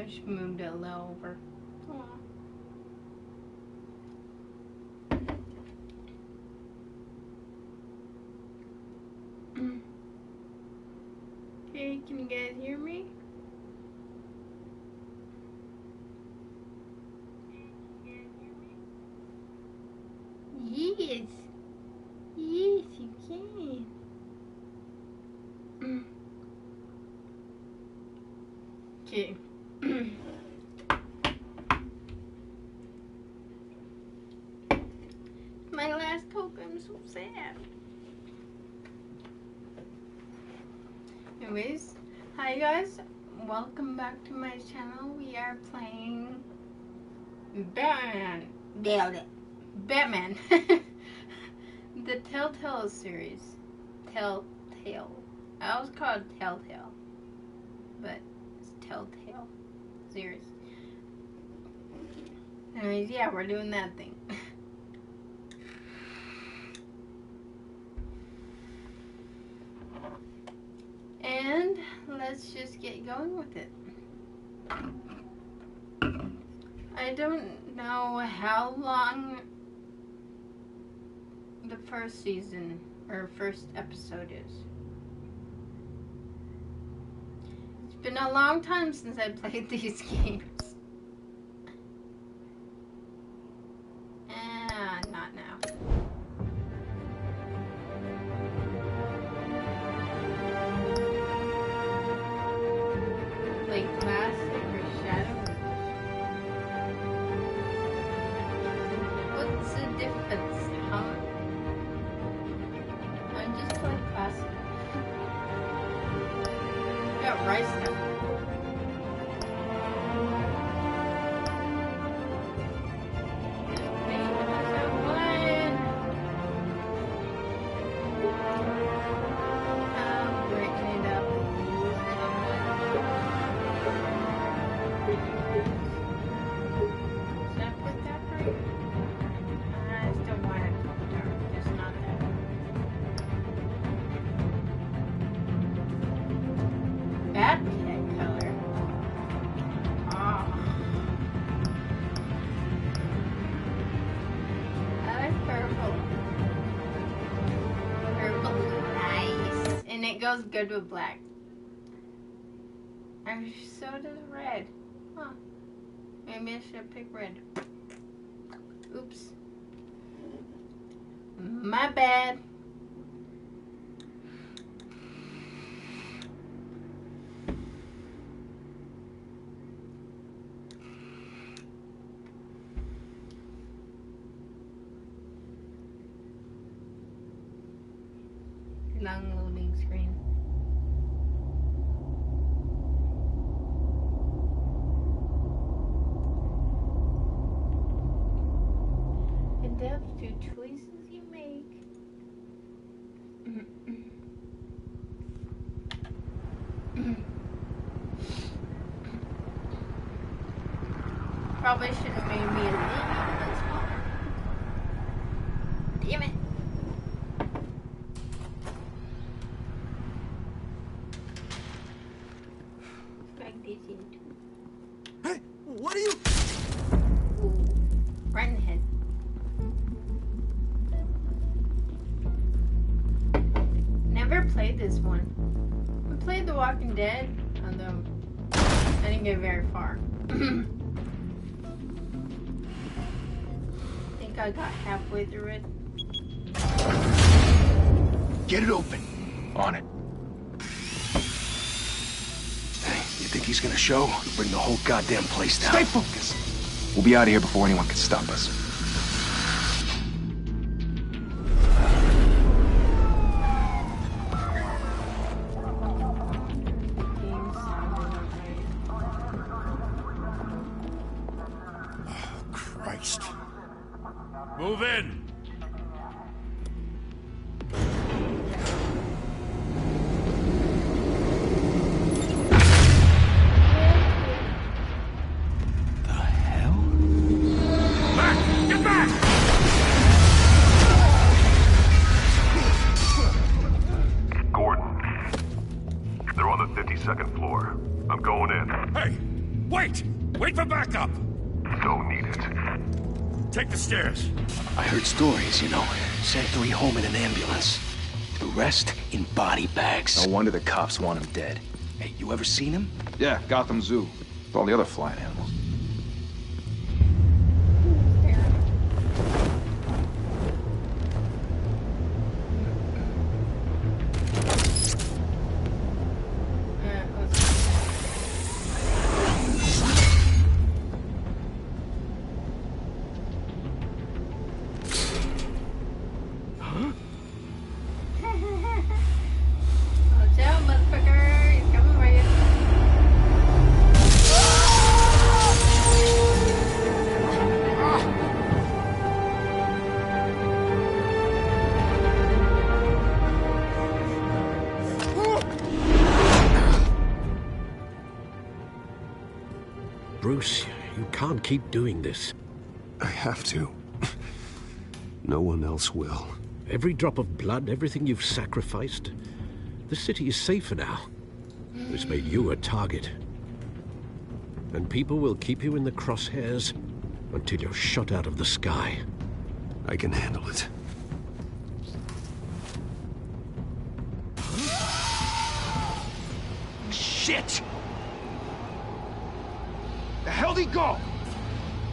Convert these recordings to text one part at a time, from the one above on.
just moved it a little over. Aww. Okay, can you guys hear me? Yes. Yes, you can. Okay. My last Coke, I'm so sad. Anyways, hi guys, welcome back to my channel. We are playing Batman. Batman. The Telltale series. Telltale. I was called Telltale, but it's Telltale series. Anyways, yeah, we're doing that thing. And let's just get going with it. I don't know how long the first season or first episode is. It's been a long time since I played these games. Not now. Like classic or shadow? What's the difference? Huh? I just play classic. Got rice now. It goes good with black. And so does red. Huh. Maybe I should pick red. Oops. My bad. Long loading screen. Adapt to choices you make. Probably should have made me a little bit smaller. Damn it. Hey, what are you? Ooh, right in the head. Never played this one. I played The Walking Dead, although I didn't get very far. I think I got halfway through it. Get it open. On it. You think he's gonna show? Bring the whole goddamn place down. Stay focused. We'll be out of here before anyone can stop us. Oh, Christ. Move in. Second floor. I'm going in. Hey! Wait! Wait for backup! Don't need it. Take the stairs. I heard stories, you know. Sent 3 home in an ambulance. The rest in body bags. No wonder the cops want him dead. Hey, you ever seen him? Yeah, Gotham Zoo. With all the other flying animals. Watch out, motherfucker! He's coming for you. Bruce, you can't keep doing this. I have to. No one else will. Every drop of blood, everything you've sacrificed. The city is safer now. It's made you a target. And people will keep you in the crosshairs until you're shot out of the sky. I can handle it. Shit! The hell'd he go?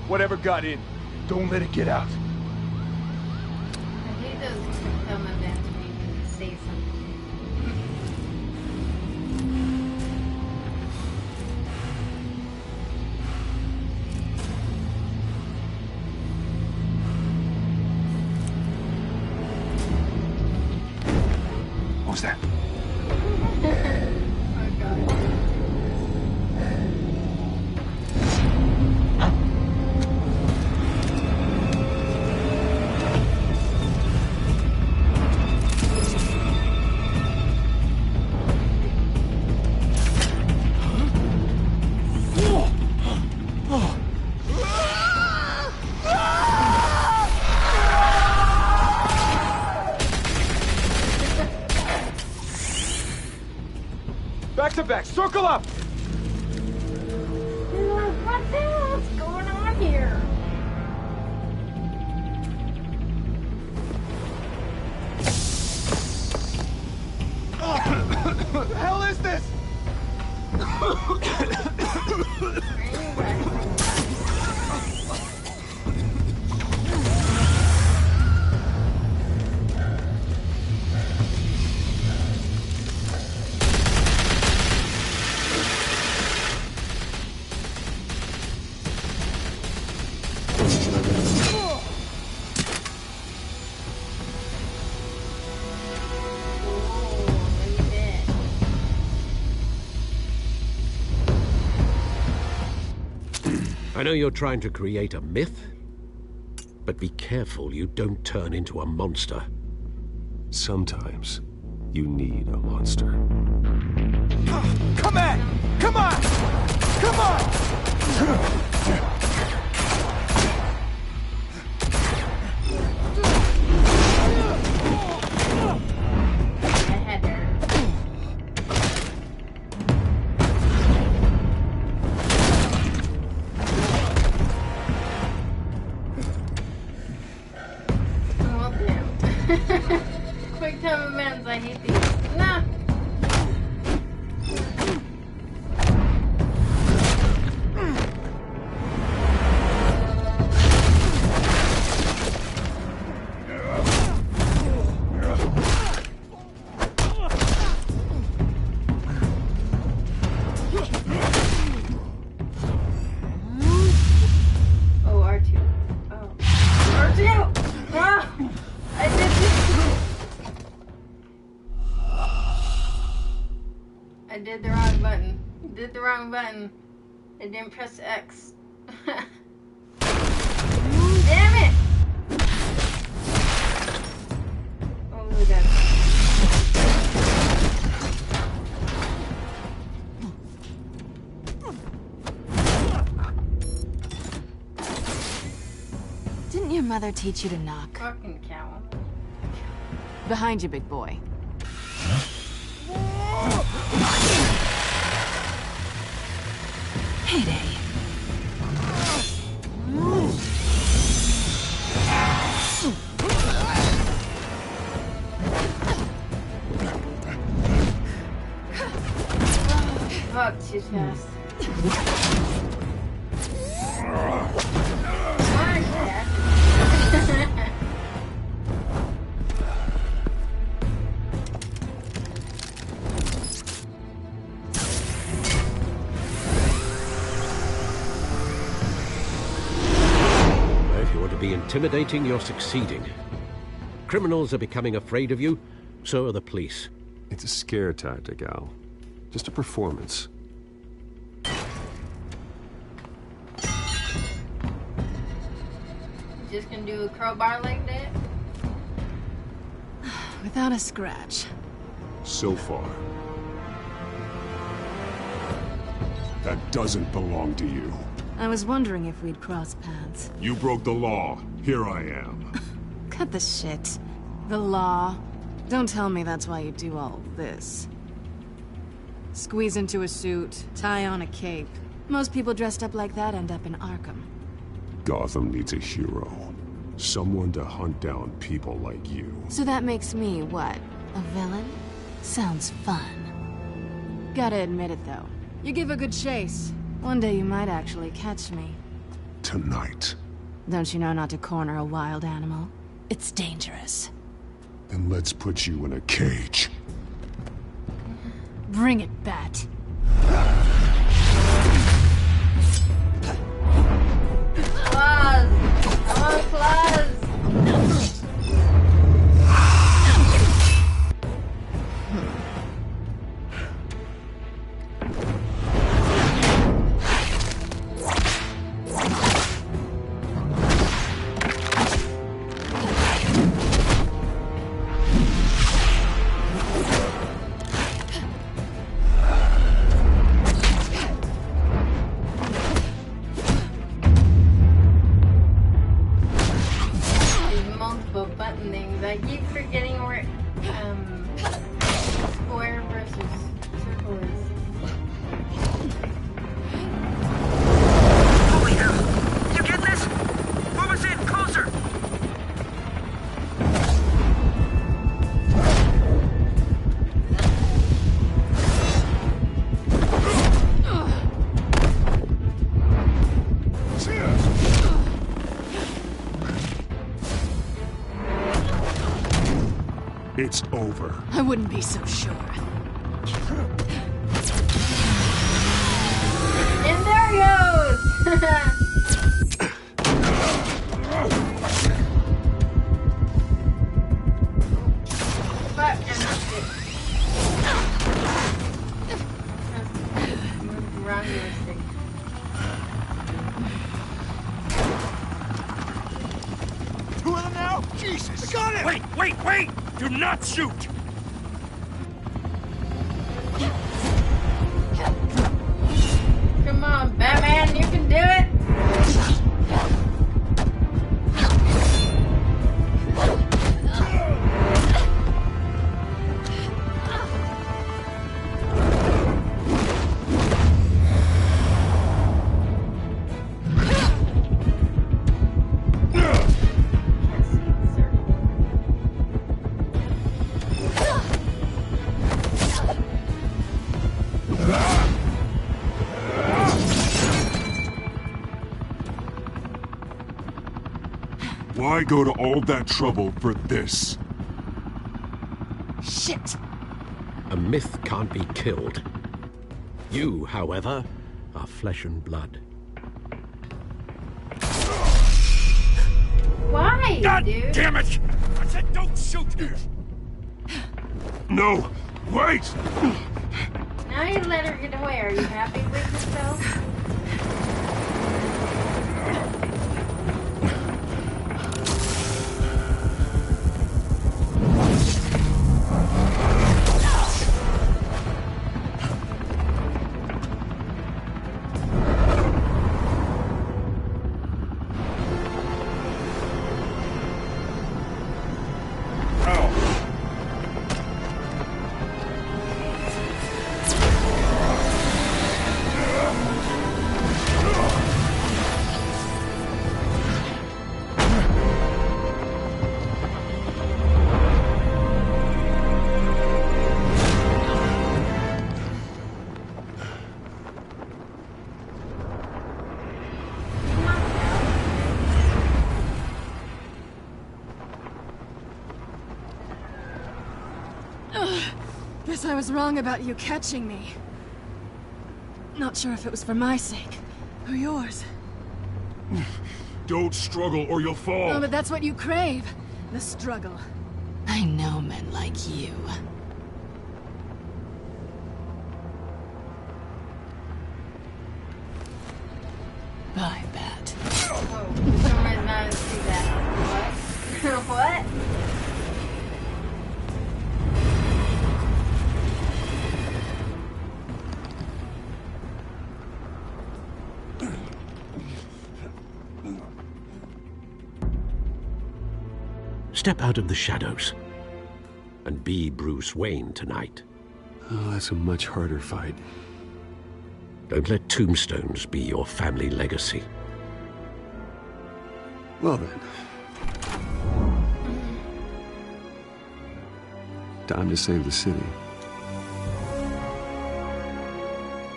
Whatever got in, don't let it get out. I hate those dumb events where you can say something. What was that? Oh god. Back to back, circle up! What the hell's going on here? What the hell is this? I know you're trying to create a myth, but be careful you don't turn into a monster. Sometimes you need a monster. Come on! Come on! Come on! Quick time events, I hate these. Nah! Oh, R2. Oh. R2! Ah! I did this! I did the wrong button. Did the wrong button. I didn't press X. Damn it! Oh, that's... Didn't your mother teach you to knock? Fucking cow. Behind you, big boy. Payday. Fuck, too fast. If you want to be intimidating, you're succeeding. Criminals are becoming afraid of you, so are the police. It's a scare tactic, Al. Just a performance. Just gonna do a crowbar like that? Without a scratch. So far. That doesn't belong to you. I was wondering if we'd cross paths. You broke the law. Here I am. Cut the shit. The law. Don't tell me that's why you do all this. Squeeze into a suit, tie on a cape. Most people dressed up like that end up in Arkham. Gotham needs a hero. Someone to hunt down people like you. So that makes me, what, a villain? Sounds fun. Gotta admit it, though. You give a good chase. One day you might actually catch me. Tonight. Don't you know not to corner a wild animal? It's dangerous. Then let's put you in a cage. Bring it, Bat. Claws! I want claws! Button things. I keep forgetting where square versus circle is. Holy hell! You getting this? Move us in, closer! It's over. I wouldn't be so sure. And there he goes! Fuck, I missed it. Moved around your stick. Two of them now? Jesus! I got him! Wait! Do not shoot! Come on, Batman, you can do it! Why go to all that trouble for this? Shit! A myth can't be killed. You, however, are flesh and blood. Why, God dude? damn it! I said don't shoot! No! Wait! Now you let her get away. Are you happy with yourself? Guess I was wrong about you catching me. Not sure if it was for my sake, or yours. Don't struggle or you'll fall. Oh, but that's what you crave. The struggle. I know men like you. Bye, Bat. Oh, for some reason I didn't see that. What? What? Step out of the shadows and be Bruce Wayne tonight. Oh, that's a much harder fight. Don't let tombstones be your family legacy. Well then. Time to save the city.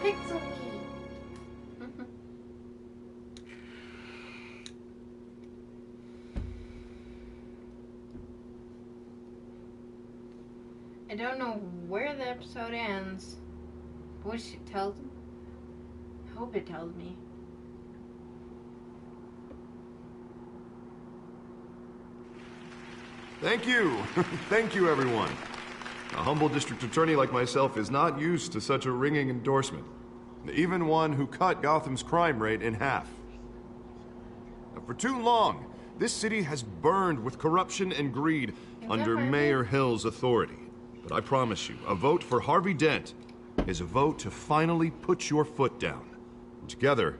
Pixel me. I don't know where the episode ends. I wish it tells me. I hope it tells me. Thank you. Thank you, everyone. A humble district attorney like myself is not used to such a ringing endorsement. Even one who cut Gotham's crime rate in half. For too long, this city has burned with corruption and greed under Mayor Hill's authority. But I promise you, a vote for Harvey Dent is a vote to finally put your foot down. Together,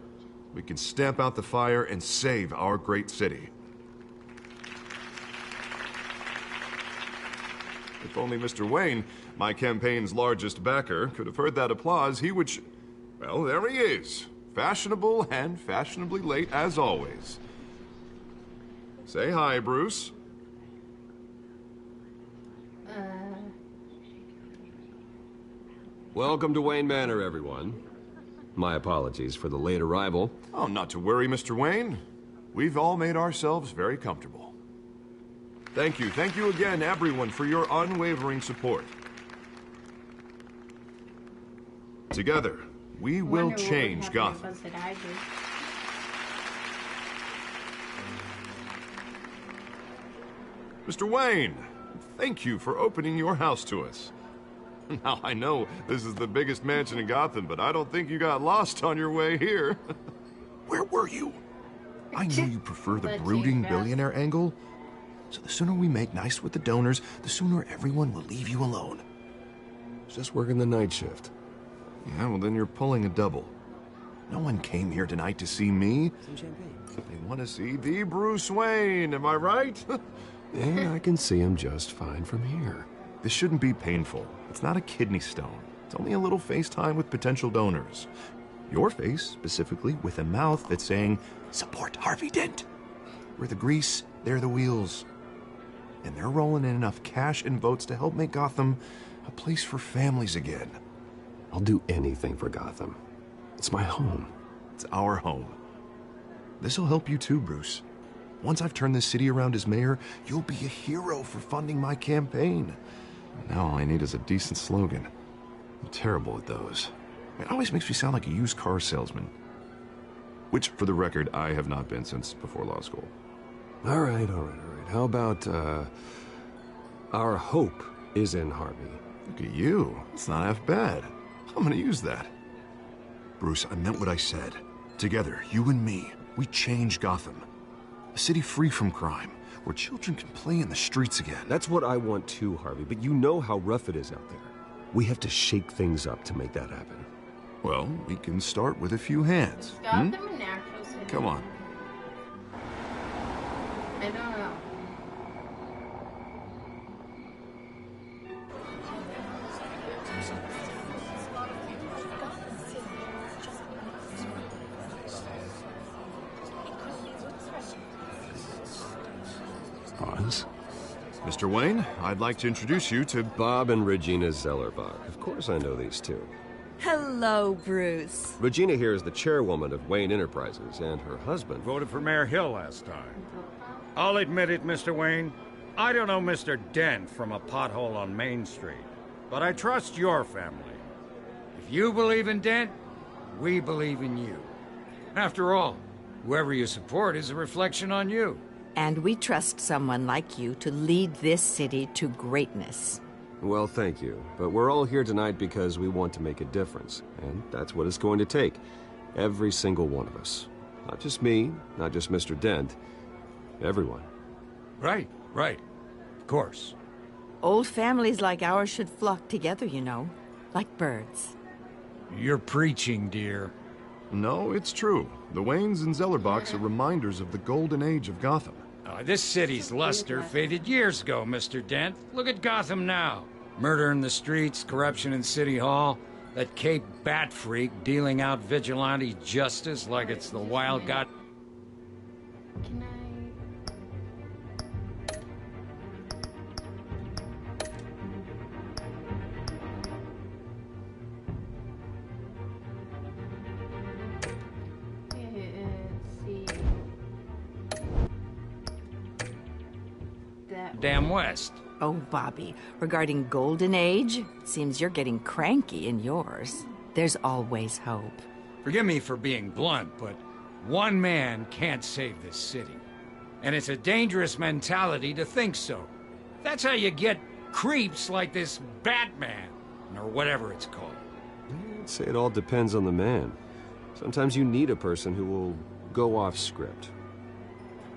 we can stamp out the fire and save our great city. If only Mr. Wayne, my campaign's largest backer, could have heard that applause, he would well, there he is. Fashionable and fashionably late as always. Say hi, Bruce. Welcome to Wayne Manor, everyone. My apologies for the late arrival. Oh, not to worry, Mr. Wayne. We've all made ourselves very comfortable. Thank you again, everyone, for your unwavering support. Together, we will change Gotham. Mr. Wayne, thank you for opening your house to us. Now, I know this is the biggest mansion in Gotham, but I don't think you got lost on your way here. Where were you? I knew you prefer the brooding billionaire angle. So the sooner we make nice with the donors, the sooner everyone will leave you alone. Just working the night shift. Yeah, well then you're pulling a double. No one came here tonight to see me. Some champagne. They want to see the Bruce Wayne, am I right? And I can see him just fine from here. This shouldn't be painful. It's not a kidney stone. It's only a little FaceTime with potential donors. Your face, specifically, with a mouth that's saying, Support Harvey Dent. We're the grease, they're the wheels. And they're rolling in enough cash and votes to help make Gotham a place for families again. I'll do anything for Gotham. It's my home. It's our home. This'll help you too, Bruce. Once I've turned this city around as mayor, you'll be a hero for funding my campaign. Now all I need is a decent slogan. I'm terrible at those. It always makes me sound like a used car salesman. Which, for the record, I have not been since before law school. All right. How about, our hope is in Harvey? Look at you. It's not half bad. I'm gonna use that. Bruce, I meant what I said. Together, you and me, we change Gotham. A city free from crime, where children can play in the streets again. That's what I want too, Harvey, but you know how rough it is out there. We have to shake things up to make that happen. Well, we can start with a few hands. Gotham a natural city? Come on. I don't know. Oz? Mr. Wayne, I'd like to introduce you to Bob and Regina Zellerbach. Of course I know these two. Hello, Bruce. Regina here is the chairwoman of Wayne Enterprises, and her husband... Voted for Mayor Hill last time. I'll admit it, Mr. Wayne. I don't know Mr. Dent from a pothole on Main Street. But I trust your family. If you believe in Dent, we believe in you. After all, whoever you support is a reflection on you. And we trust someone like you to lead this city to greatness. Well, thank you. But we're all here tonight because we want to make a difference. And that's what it's going to take. Every single one of us. Not just me, not just Mr. Dent. Everyone. Right. Of course. Old families like ours should flock together, you know. Like birds. You're preaching, dear. No, it's true. The Waynes and Zellerbachs are reminders of the golden age of Gotham. This city's luster faded years ago, Mr. Dent. Look at Gotham now. Murder in the streets, corruption in City Hall, that Cape Bat freak dealing out vigilante justice like it's the wild god. Can I? Let's see. That Damn West. Oh, Bobby, regarding Golden Age, seems you're getting cranky in yours. There's always hope. Forgive me for being blunt, but one man can't save this city. And it's a dangerous mentality to think so. That's how you get creeps like this Batman, or whatever it's called. I'd say it all depends on the man. Sometimes you need a person who will go off script.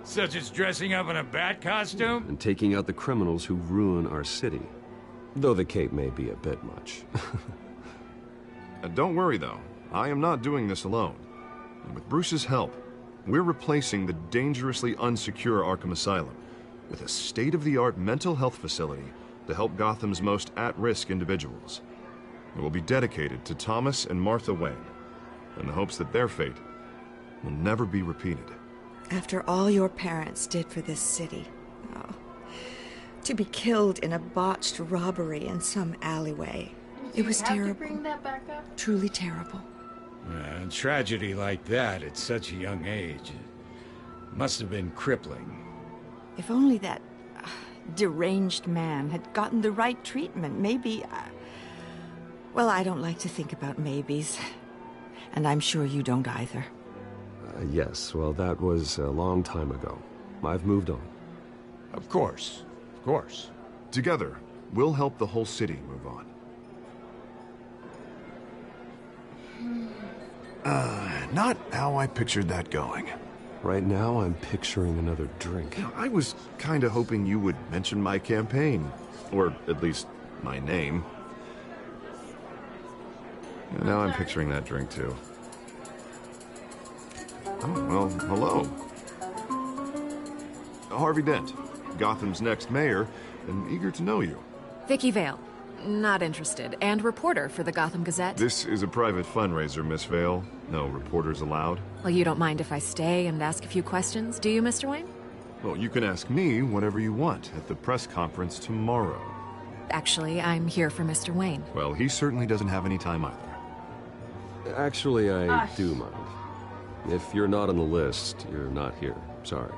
Such as dressing up in a bat costume? And taking out the criminals who ruin our city. Though the cape may be a bit much. Don't worry, though. I am not doing this alone. And with Bruce's help, we're replacing the dangerously unsecure Arkham Asylum with a state-of-the-art mental health facility to help Gotham's most at-risk individuals. It will be dedicated to Thomas and Martha Wayne, in the hopes that their fate will never be repeated. After all your parents did for this city. Oh, to be killed in a botched robbery in some alleyway. It was terrible. Bring that back up? Truly terrible. A tragedy like that at such a young age, it must have been crippling. If only that deranged man had gotten the right treatment, maybe... well, I don't like to think about maybes. And I'm sure you don't either. Yes, well, that was a long time ago. I've moved on. Of course. Together, we'll help the whole city move on. Not how I pictured that going. Right now, I'm picturing another drink. I was kind of hoping you would mention my campaign. Or at least, my name. And now I'm picturing that drink, too. Oh, well, hello. Harvey Dent, Gotham's next mayor, and eager to know you. Vicky Vale. Not interested. And reporter for the Gotham Gazette. This is a private fundraiser, Miss Vale. No reporters allowed. Well, you don't mind if I stay and ask a few questions, do you, Mr. Wayne? Well, you can ask me whatever you want at the press conference tomorrow. Actually, I'm here for Mr. Wayne. Well, he certainly doesn't have any time either. Actually, I do mind. If you're not on the list, you're not here. Sorry.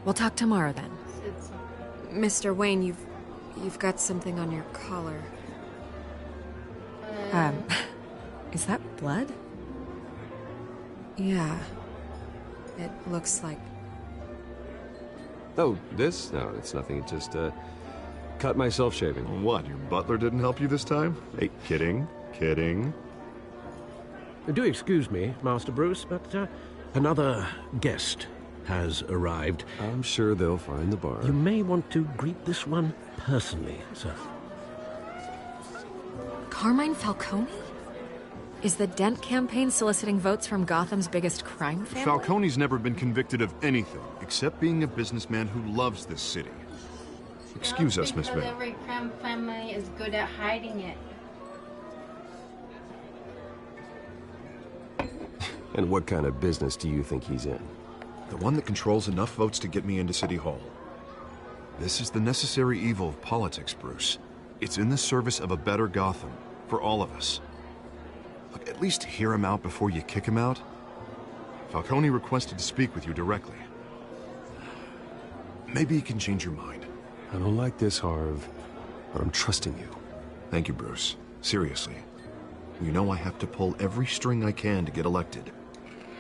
We'll talk tomorrow then. Mr. Wayne, you've got something on your collar. Is that blood? Yeah. It looks like... Oh, this? No, it's nothing. It just, cut myself shaving. What, your butler didn't help you this time? Hey, kidding. Do excuse me, Master Bruce, but another guest has arrived. I'm sure they'll find the bar. You may want to greet this one personally, sir. Carmine Falcone? Is the Dent campaign soliciting votes from Gotham's biggest crime family? Falcone's never been convicted of anything except being a businessman who loves this city. Excuse us, Miss Vale. Every crime family is good at hiding it. And what kind of business do you think he's in? The one that controls enough votes to get me into City Hall. This is the necessary evil of politics, Bruce. It's in the service of a better Gotham, for all of us. Look, at least hear him out before you kick him out. Falcone requested to speak with you directly. Maybe he can change your mind. I don't like this, Harv. but I'm trusting you. Thank you, Bruce. Seriously. You know I have to pull every string I can to get elected.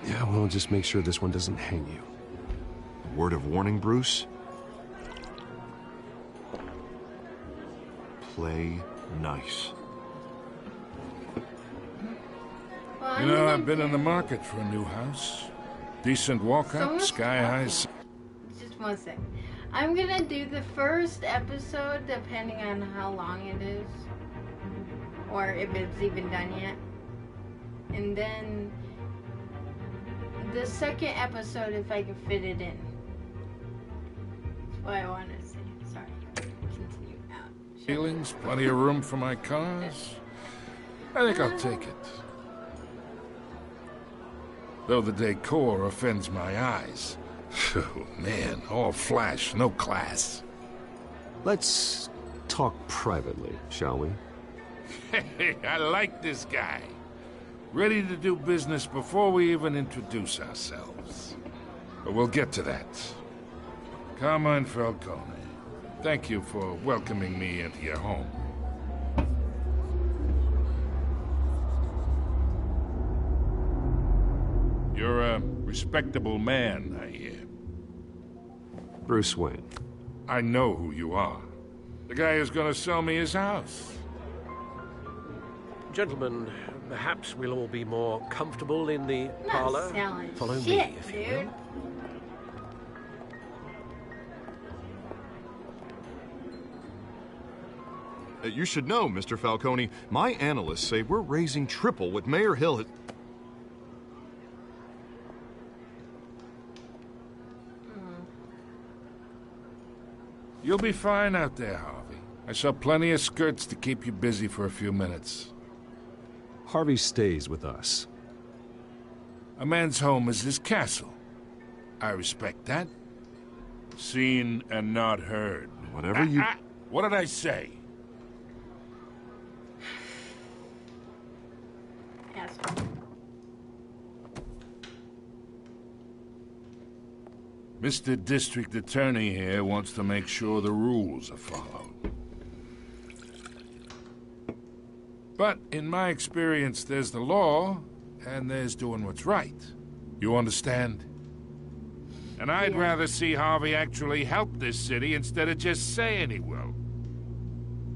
Yeah, well, just make sure this one doesn't hang you. A word of warning, Bruce? Play nice. Well, You know, I've been in the market for a new house. Decent walk-up, sky-high... Just 1 second. I'm gonna do the first episode depending on how long it is. Or if it's even done yet. And then the second episode if I can fit it in. That's what I want to say. Sorry. Continue out. Ceilings, plenty of room for my cars. I think I'll take it. Though the decor offends my eyes. Oh, man, all flash, no class. Let's talk privately, shall we? Hey, I like this guy. Ready to do business before we even introduce ourselves. But we'll get to that. Carmine Falcone, thank you for welcoming me into your home. You're a respectable man, I hear. Bruce Wayne. I know who you are. The guy who's gonna sell me his house. Gentlemen, perhaps we'll all be more comfortable in the parlor. Follow me, if you will. You should know, Mr. Falcone, my analysts say we're raising triple what Mayor Hill has... You'll be fine out there, Harvey. I saw plenty of skirts to keep you busy for a few minutes. Harvey stays with us. A man's home is his castle. I respect that. Seen and not heard. Whatever you... What did I say? Mr. District Attorney here wants to make sure the rules are followed. But in my experience, there's the law, and there's doing what's right. You understand? And I'd rather see Harvey actually help this city instead of just saying he will.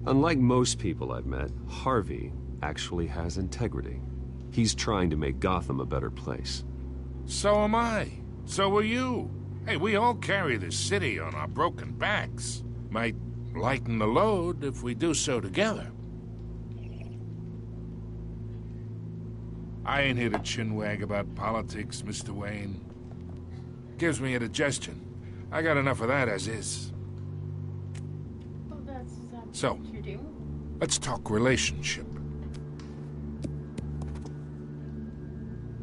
Unlike most people I've met, Harvey actually has integrity. He's trying to make Gotham a better place. So am I. So are you. Hey, we all carry this city on our broken backs. Might lighten the load if we do so together. I ain't here to chinwag about politics, Mr. Wayne. Gives me indigestion. I got enough of that as is. Well, that's So, what you're doing. Let's talk relationship.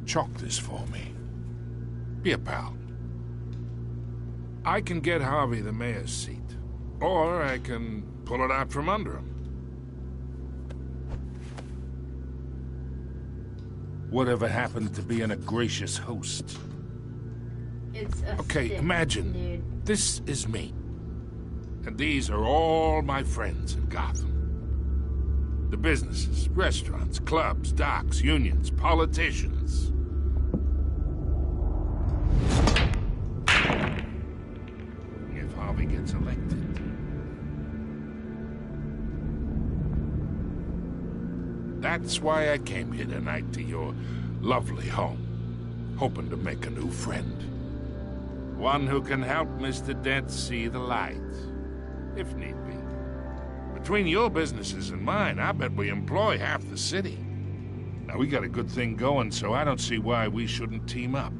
Chalk this for me. Be a pal. I can get Harvey the mayor's seat, or I can pull it out from under him. Whatever happened to being a gracious host? It's a Okay, stick, imagine, dude. this is me. And these are all my friends in Gotham. The businesses, restaurants, clubs, docks, unions, politicians. If Harvey gets elected. That's why I came here tonight to your lovely home, hoping to make a new friend. One who can help Mr. Dent see the light, if need be. Between your businesses and mine, I bet we employ half the city. Now, we got a good thing going, so I don't see why we shouldn't team up.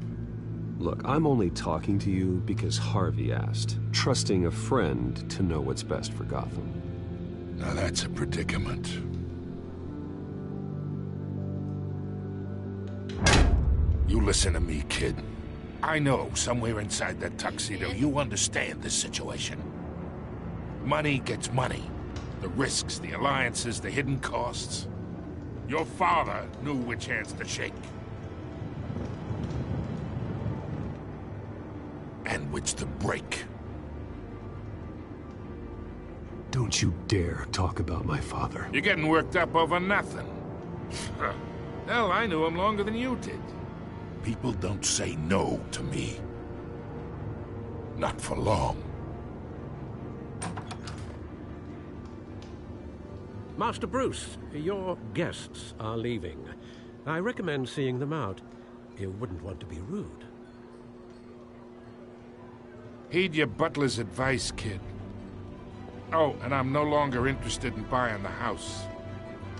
Look, I'm only talking to you because Harvey asked, trusting a friend to know what's best for Gotham. Now that's a predicament. You listen to me, kid. I know somewhere inside that tuxedo you understand this situation. Money gets money. The risks, the alliances, the hidden costs. Your father knew which hands to shake. And which to break. Do Don't you dare talk about my father. You're getting worked up over nothing. Hell, I knew him longer than you did. People don't say no to me. Not for long. Master Bruce, your guests are leaving. I recommend seeing them out. You wouldn't want to be rude. Heed your butler's advice, kid. Oh, and I'm no longer interested in buying the house.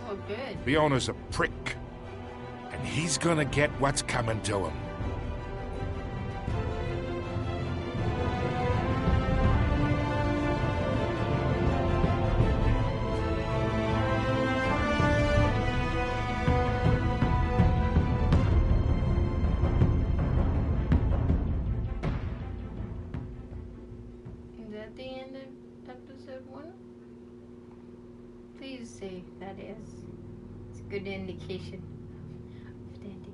Oh, good. The owner's a prick. And he's gonna get what's coming to him. Is that the end of episode 1? Please say that is. It's a good indication of the ending.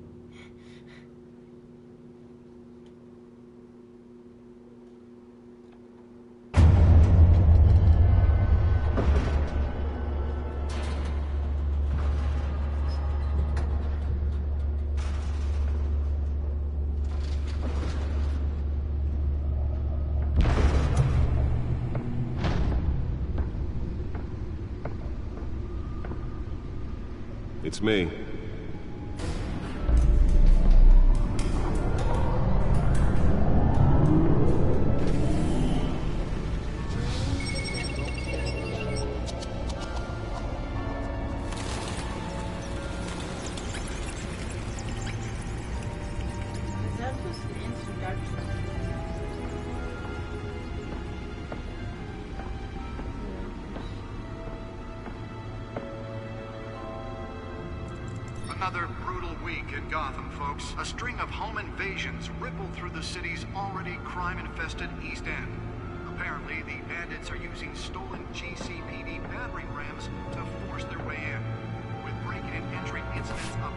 It's me. Is that just an introduction? Another brutal week in Gotham, folks. A string of home invasions rippled through the city's already crime-infested East End. Apparently, the bandits are using stolen GCPD battering rams to force their way in, with break-in and entry incidents up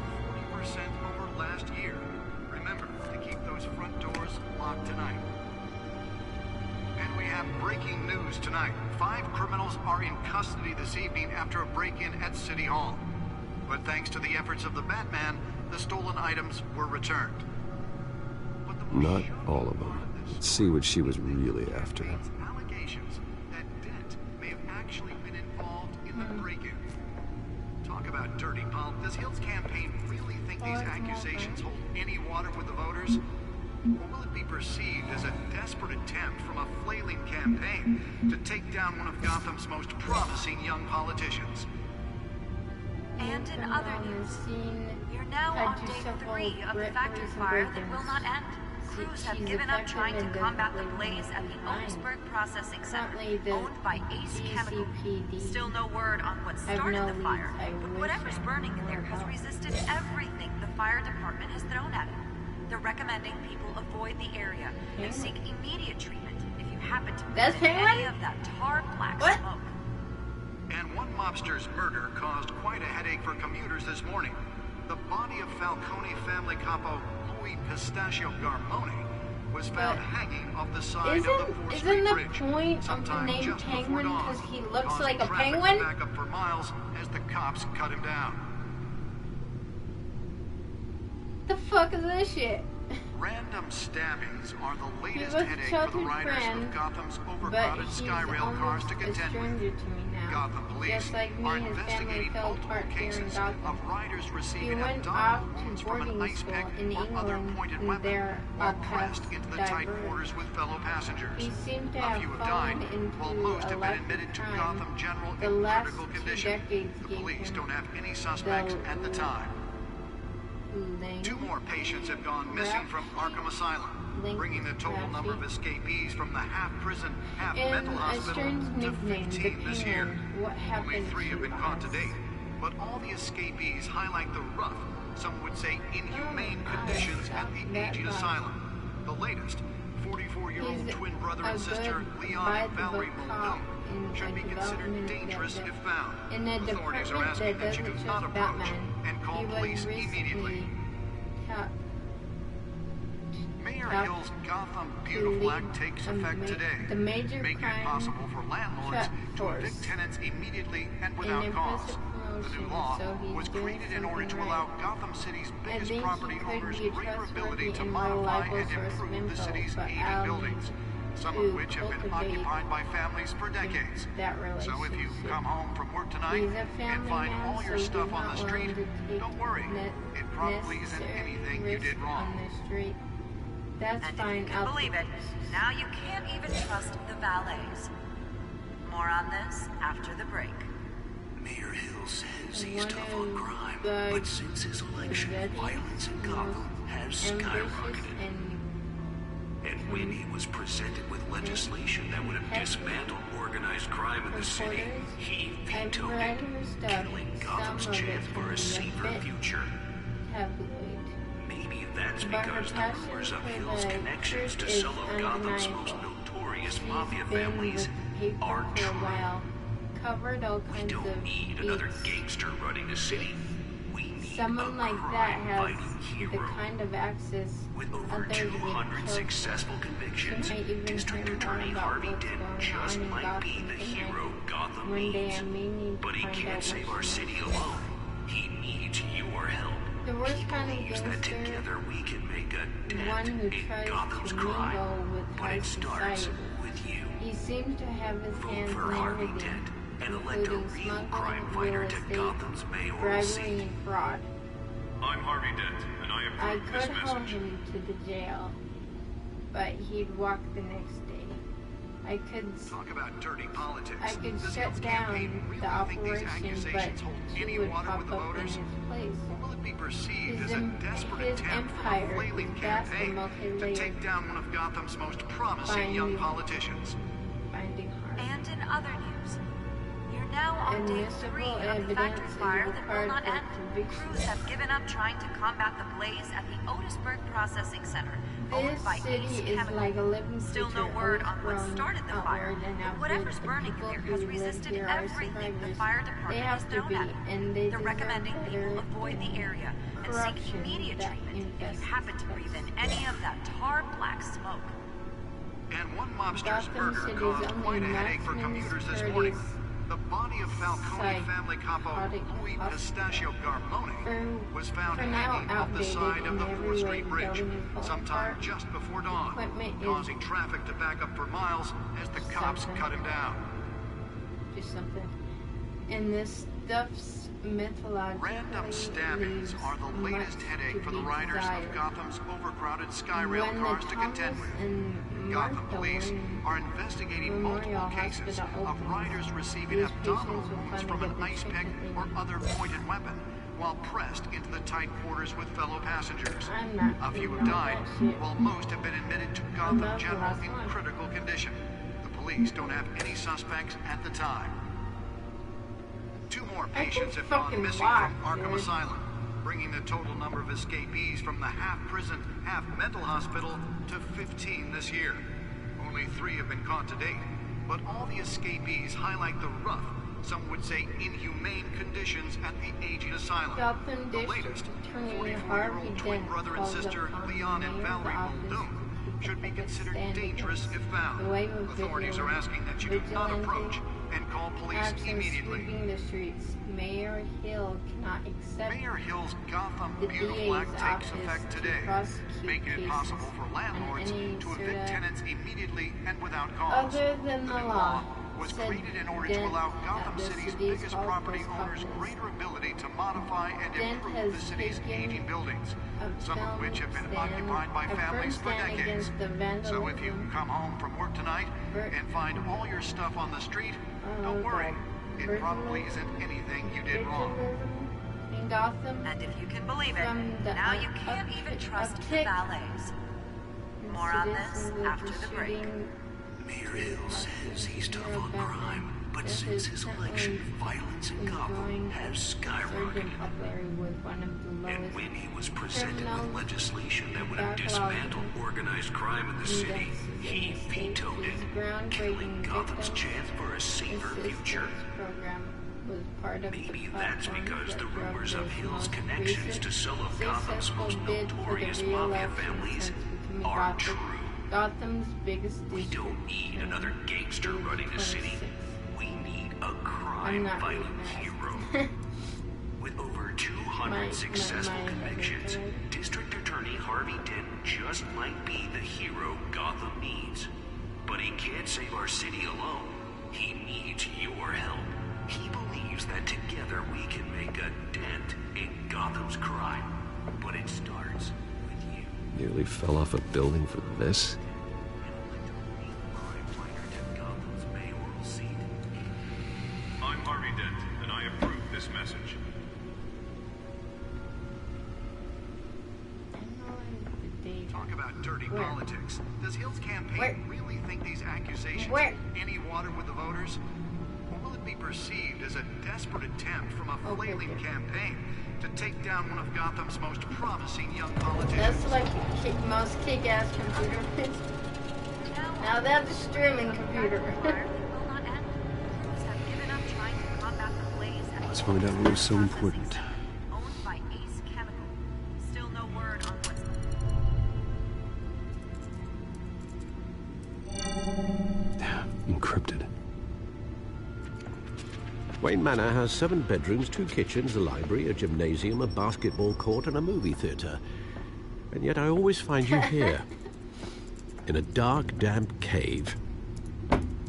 40% over last year. Remember to keep those front doors locked tonight. And we have breaking news tonight. 5 criminals are in custody this evening after a break-in at City Hall. But thanks to the efforts of the Batman, the stolen items were returned. Not all of them. Let's see what she was really after. Allegations that Dent may have actually been involved in the break-in. Talk about dirty pulp. Does Hill's campaign really think these accusations hold any water with the voters? Or will it be perceived as a desperate attempt from a flailing campaign to take down one of Gotham's most promising young politicians? And in other news, we're now on day 3 of the factory fire that will not end. Crews have given up trying to combat the blaze at the Owensburg Processing Center, owned by Ace Chemical. Still no word on what started the fire, but whatever's burning in there has resisted everything the fire department has thrown at it. They're recommending people avoid the area and seek immediate treatment if you happen to breathe in any of that tar black smoke. And one mobster's murder caused quite a headache for commuters this morning. The body of Falcone family capo Louis Pistachio Garmone was found hanging off the side of the 4th Street Bridge. Isn't the point of the name Penguin because he looks like a penguin? Back up for miles as the cops cut him down. The fuck is this shit? Random stabbings are the latest headache for the riders of Gotham's overcrowded Skyrail cars to contend with. Gotham police are investigating multiple cases of riders receiving abdominal wounds from an ice pick or other pointed weapon while pressed into the tight quarters with fellow passengers. A few have died, while most have been admitted to Gotham General in critical condition. The police don't have any suspects at the time. 2 more patients have gone missing from Arkham Asylum, bringing the total number of escapees from the half-prison, half-mental hospital to 15 this year. Only 3 have been caught to date, but all the escapees highlight the rough, some would say inhumane conditions at the aging asylum. The latest, 44-year-old twin brother and sister Leon and Valerie Muldoon should be considered dangerous if found. Authorities are asking that you do not approach and call police immediately. Mayor Hill's Gotham Beautiful Act takes effect today, making it possible for landlords to evict tenants immediately and without cause. The new law was created in order to allow Gotham City's biggest property owners greater ability to modify and improve the city's aging buildings, some of which have been occupied by families for decades. So if you come home from work tonight and find all your stuff on the street, don't worry, it probably isn't anything you did wrong. That's and fine. If you can believe it, now you can't even trust the valets. More on this after the break. Mayor Hill says he's tough on crime, but since his election, violence in Gotham has skyrocketed. And when he was presented with legislation that would have dismantled organized crime in the city, he vetoed it, killing Gotham's chance for a safer future. Maybe that's because the rumors of Hill's connections to some of Gotham's most notorious mafia families are true. We don't need another gangster running the city. We need someone like that has the kind of access with over 200 successful convictions. District Attorney Harvey Dent just might be the hero Gotham needs. But he can't save our city alone. He needs your help. The worst kind of believes that together we can make a dent in Gotham's crime. But it starts with you. He seems to have his hands in everything, and elect a real crime fighter to Gotham's mayoral seat. And fraud. I'm Harvey Dent, and I approve this message. I could haul him to the jail, but he'd walk the next day. I could talk about dirty politics. I could shut down the operation, but he would pop up in his place. Or will it be perceived as a desperate attempt from a flailing campaign to take down one of Gotham's most promising young politicians? And in other news, you're now on day 3 of the factory fire that will not end. Crews have given up trying to combat the blaze at the Otisburg Processing Center, owned by Ace Chemical. Still no word on what started the fire, but whatever's burning in there has resisted everything the fire department has thrown at it. They're recommending people avoid the area and seek immediate treatment if you happen to breathe in any of that tar black smoke. And one mobster's murder caused quite a headache for commuters this morning. The body of Falcone family capo Louis Pistachio Garmone was found hanging off the side of the 4th Street Bridge sometime just before dawn, causing traffic to back up for miles as the cops cut him down. Just something. And this stuff's mythologically. Random stabbings are the latest headache for the riders of Gotham's overcrowded Skyrail cars to contend with. Gotham police are investigating multiple cases of riders receiving abdominal wounds from an ice pick or other pointed weapon while pressed into the tight quarters with fellow passengers. A few have died, while most have been admitted to Gotham General in critical condition. The police don't have any suspects at the time. 2 more patients have gone missing from Arkham Asylum, bringing the total number of escapees from the half-prison, half-mental hospital to 15 this year. Only 3 have been caught to date, but all the escapees highlight the rough, some would say inhumane conditions at the aging asylum. The latest, 44-year-old twin brother and sister Leon and Valerie Muldoon should be considered dangerous if found. Authorities are asking that you do not approach and call police immediately. The streets, Mayor Hill cannot accept Mayor Hill's Gotham Beautiful Act takes effect today, making it possible for landlords to evict tenants immediately and without cause. Other than the law was created in order to allow Gotham City's biggest property owners greater ability to modify and improve the city's aging buildings, some of which have been occupied by families for decades. So if you come home from work tonight and find all your stuff on the street, don't worry, it probably isn't anything you did wrong. In Gotham, and if you can believe it, now you can't even trust the valets. More on this after the break. Mayor Hill says he's tough on crime, but since his election, violence in Gotham has skyrocketed. And when he was presented with legislation that would have dismantled organized crime in the city, he vetoed it, killing Gotham's chance for a safer future. Maybe that's because the rumors of Hill's connections to some of Gotham's most notorious mafia families are true. Gotham's biggest We don't need another gangster running the city. We need a crime-fighting hero. With over 200 successful convictions, District Attorney Harvey Dent just might be the hero Gotham needs. But he can't save our city alone. He needs your help. He believes that together we can make a dent in Gotham's crime. But it starts with you. Nearly fell off a building for this? I'm Harvey Dent, and I approve this message. Talk about dirty politics. Does Hill's campaign really think these accusations any water with the voters? Or will it be perceived as a desperate attempt from a flailing campaign to take down one of Gotham's most promising young politicians? That's like the most kick-ass computer. Now that's a streaming computer. Let's find out what was so important. Encrypted. Wayne Manor has 7 bedrooms, 2 kitchens, a library, a gymnasium, a basketball court, and a movie theater. And yet I always find you here. In a dark, damp cave.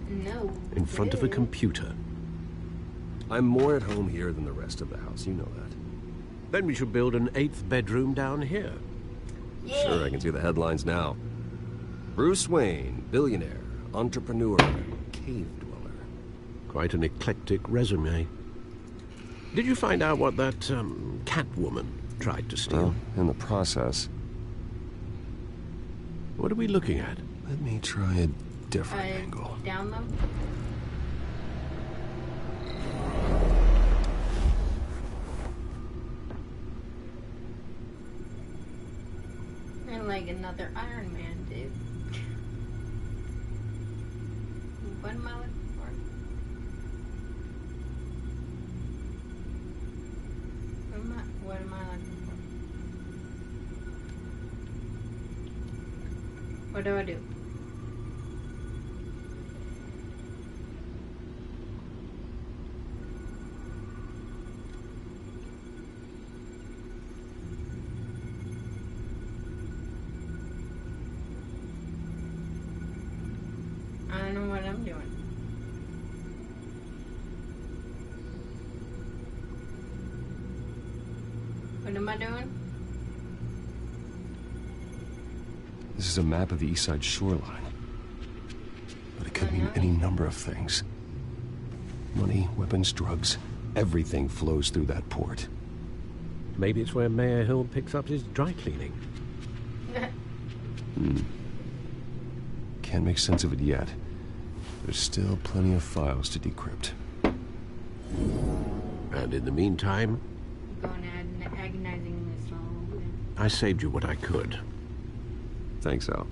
No. In front of a computer. I'm more at home here than the rest of the house, you know that. Then we should build an 8th bedroom down here. Yeah. Sure, I can see the headlines now. Bruce Wayne, billionaire, entrepreneur, cave dweller. Quite an eclectic resume. Did you find out what that, Catwoman tried to steal? Well, in the process. What are we looking at? Let me try a different angle. Down them? And like another Iron Man, dude. What am I looking for? What am I looking for? What do I do? I don't know what I'm doing. What am I doing? This is a map of the East Side shoreline. But it could mean any number of things. Money, weapons, drugs, everything flows through that port. Maybe it's where Mayor Hill picks up his dry cleaning. Can't make sense of it yet. There's still plenty of files to decrypt. And in the meantime, Agonizing this all. I saved you what I could. Thanks, Al.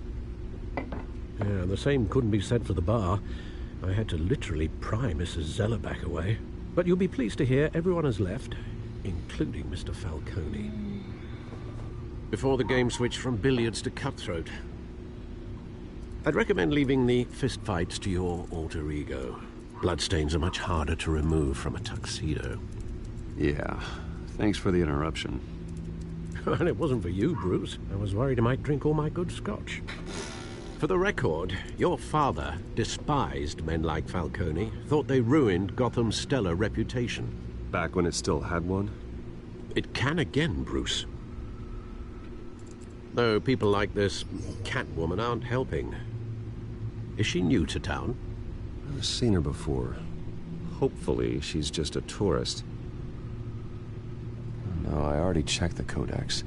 Yeah, the same couldn't be said for the bar. I had to literally pry Mrs. Zellerback away. But you'll be pleased to hear everyone has left, including Mr. Falcone. Before the game switched from billiards to cutthroat. I'd recommend leaving the fistfights to your alter ego. Bloodstains are much harder to remove from a tuxedo. Yeah, thanks for the interruption. And it wasn't for you, Bruce. I was worried I might drink all my good scotch. For the record, your father despised men like Falcone, thought they ruined Gotham's stellar reputation. Back when it still had one? It can again, Bruce. Though people like this Catwoman aren't helping. Is she new to town? I've seen her before. Hopefully, she's just a tourist. No, I already checked the codex.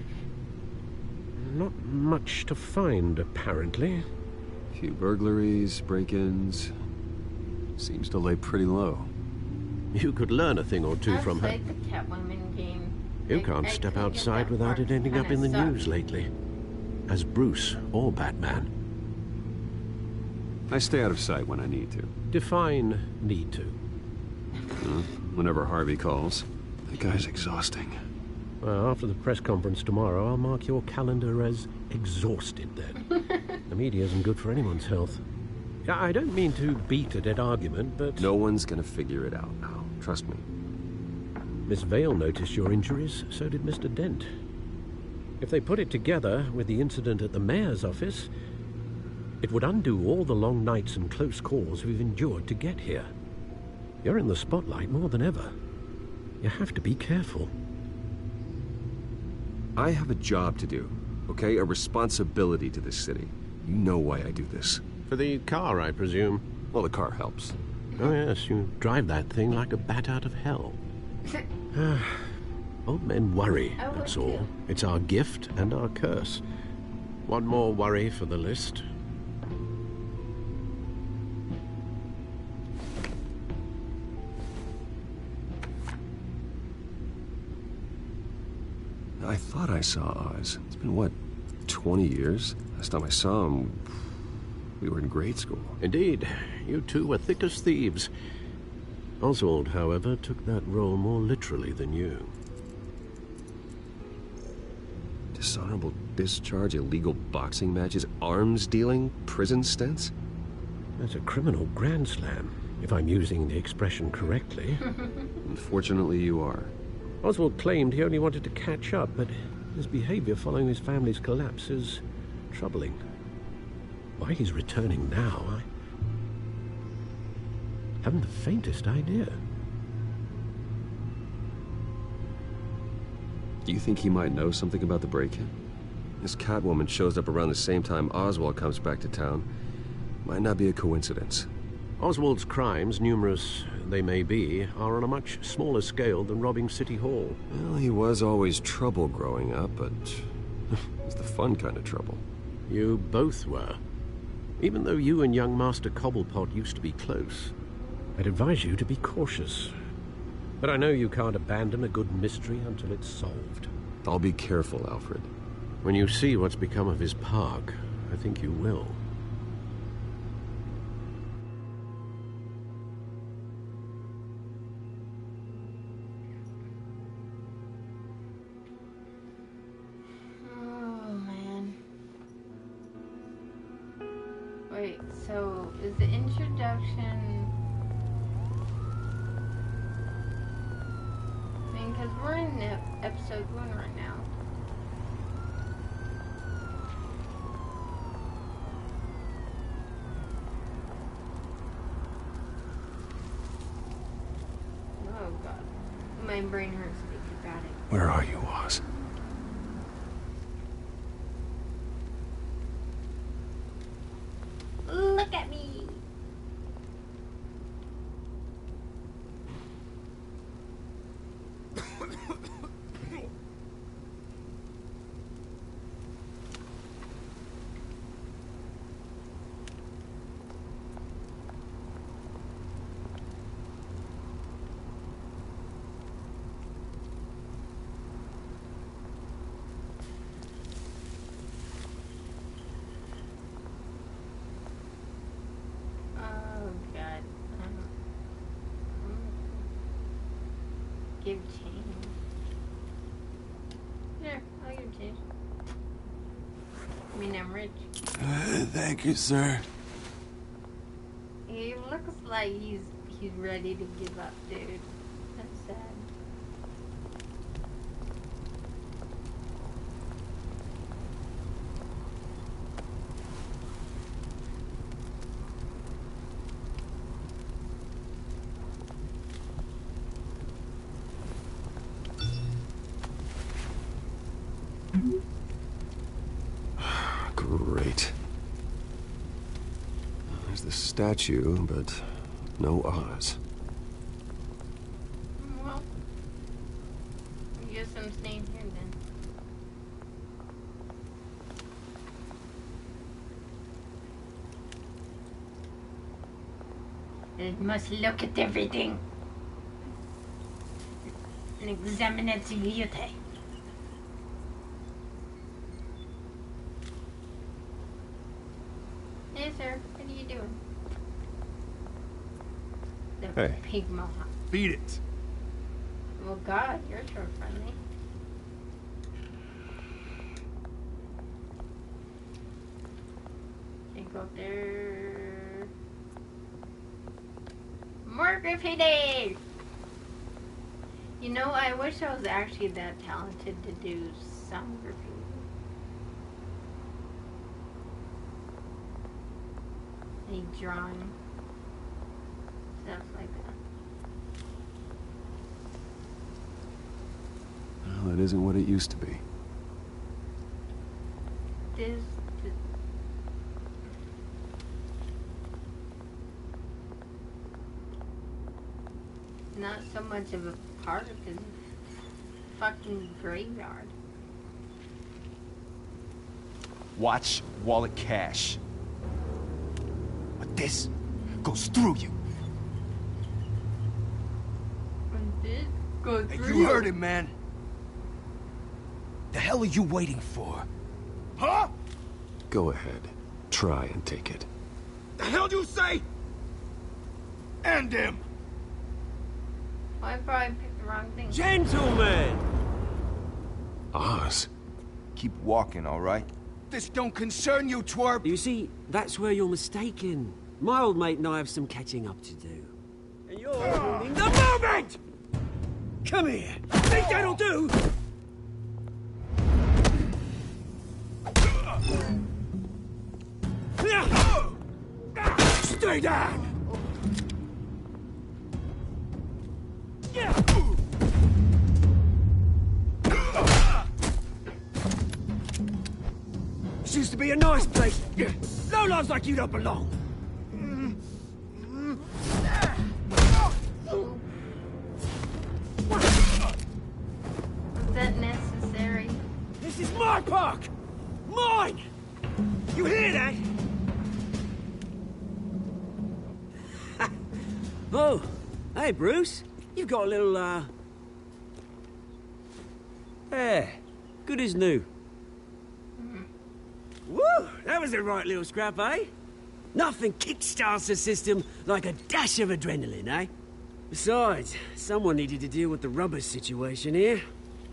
Not much to find, apparently. Few burglaries, break-ins. Seems to lay pretty low. You could learn a thing or two from her. I played the Catwoman game. You can't step outside without it ending up in the news lately. As Bruce or Batman. I stay out of sight when I need to. Define need to. Whenever Harvey calls. That guy's exhausting. Well, after the press conference tomorrow, I'll mark your calendar as exhausted then. The media isn't good for anyone's health. I don't mean to beat a dead argument, but... No one's gonna figure it out now. Trust me. Miss Vale noticed your injuries, so did Mr. Dent. If they put it together with the incident at the mayor's office, it would undo all the long nights and close calls we've endured to get here. You're in the spotlight more than ever. You have to be careful. I have a job to do, okay? A responsibility to this city. You know why I do this. For the car, I presume? Well, the car helps. Oh, yes, you drive that thing like a bat out of hell. Old men worry, that's all. It's our gift and our curse. One more worry for the list. I thought I saw Oz. It's been, what, 20 years? Last time I saw him, we were in grade school. Indeed. You two were thick as thieves. Oswald, however, took that role more literally than you. Dishonorable discharge, illegal boxing matches, arms dealing, prison stints? That's a criminal grand slam, if I'm using the expression correctly. Unfortunately, you are. Oswald claimed he only wanted to catch up, but his behavior following his family's collapse is troubling. Why he's returning now, I haven't the faintest idea. Do you think he might know something about the break-in? This Catwoman shows up around the same time Oswald comes back to town. Might not be a coincidence. Oswald's crimes, numerous they may be, are on a much smaller scale than robbing City Hall. Well, he was always trouble growing up, but it's the fun kind of trouble. You both were. Even though you and young Master Cobblepot used to be close, I'd advise you to be cautious. But I know you can't abandon a good mystery until it's solved. I'll be careful, Alfred. When you see what's become of his park, I think you will. Wait, so is the introduction... I mean, because we're in episode 1 right now. Oh god. My brain hurts thinking about it. Where are you, Oz? Look at me! Give change. Here, I'll give change. I mean, I'm rich. Thank you, sir. He looks like he's ready to give up, dude. That's sad. Great. There's the statue, but no Oz. Well, I guess I'm staying here then. It must look at everything and examine its beauty. Hey, sir. What are you doing? The Hey. pig mohawk. Beat it. Well, God, you're short friendly. out there. More graffiti! You know, I wish I was actually that talented to do some graffiti. A drawing. Stuff like that. Well, it isn't what it used to be. This not so much of a part of the fucking graveyard. Watch wallet cash. But this goes through you. And this goes Hey, through you heard it, man. The hell are you waiting for? Huh? Go ahead. Try and take it. The hell do you say? End him! I probably picked the wrong thing. Gentlemen! Oz. Keep walking, all right? This don't concern you, twerp! You see, that's where you're mistaken. My old mate and I have some catching up to do. And you're ruining the moment! Come here! Think that'll do? Stay down! This used to be a nice place. No lives like you don't belong. Was that necessary? This is my park! Mine! You hear that? Oh, hey, Bruce. You've got a little, Yeah, good as new. Woo! That was a right little scrap, eh? Nothing kickstarts the system like a dash of adrenaline, eh? Besides, someone needed to deal with the rubber situation here.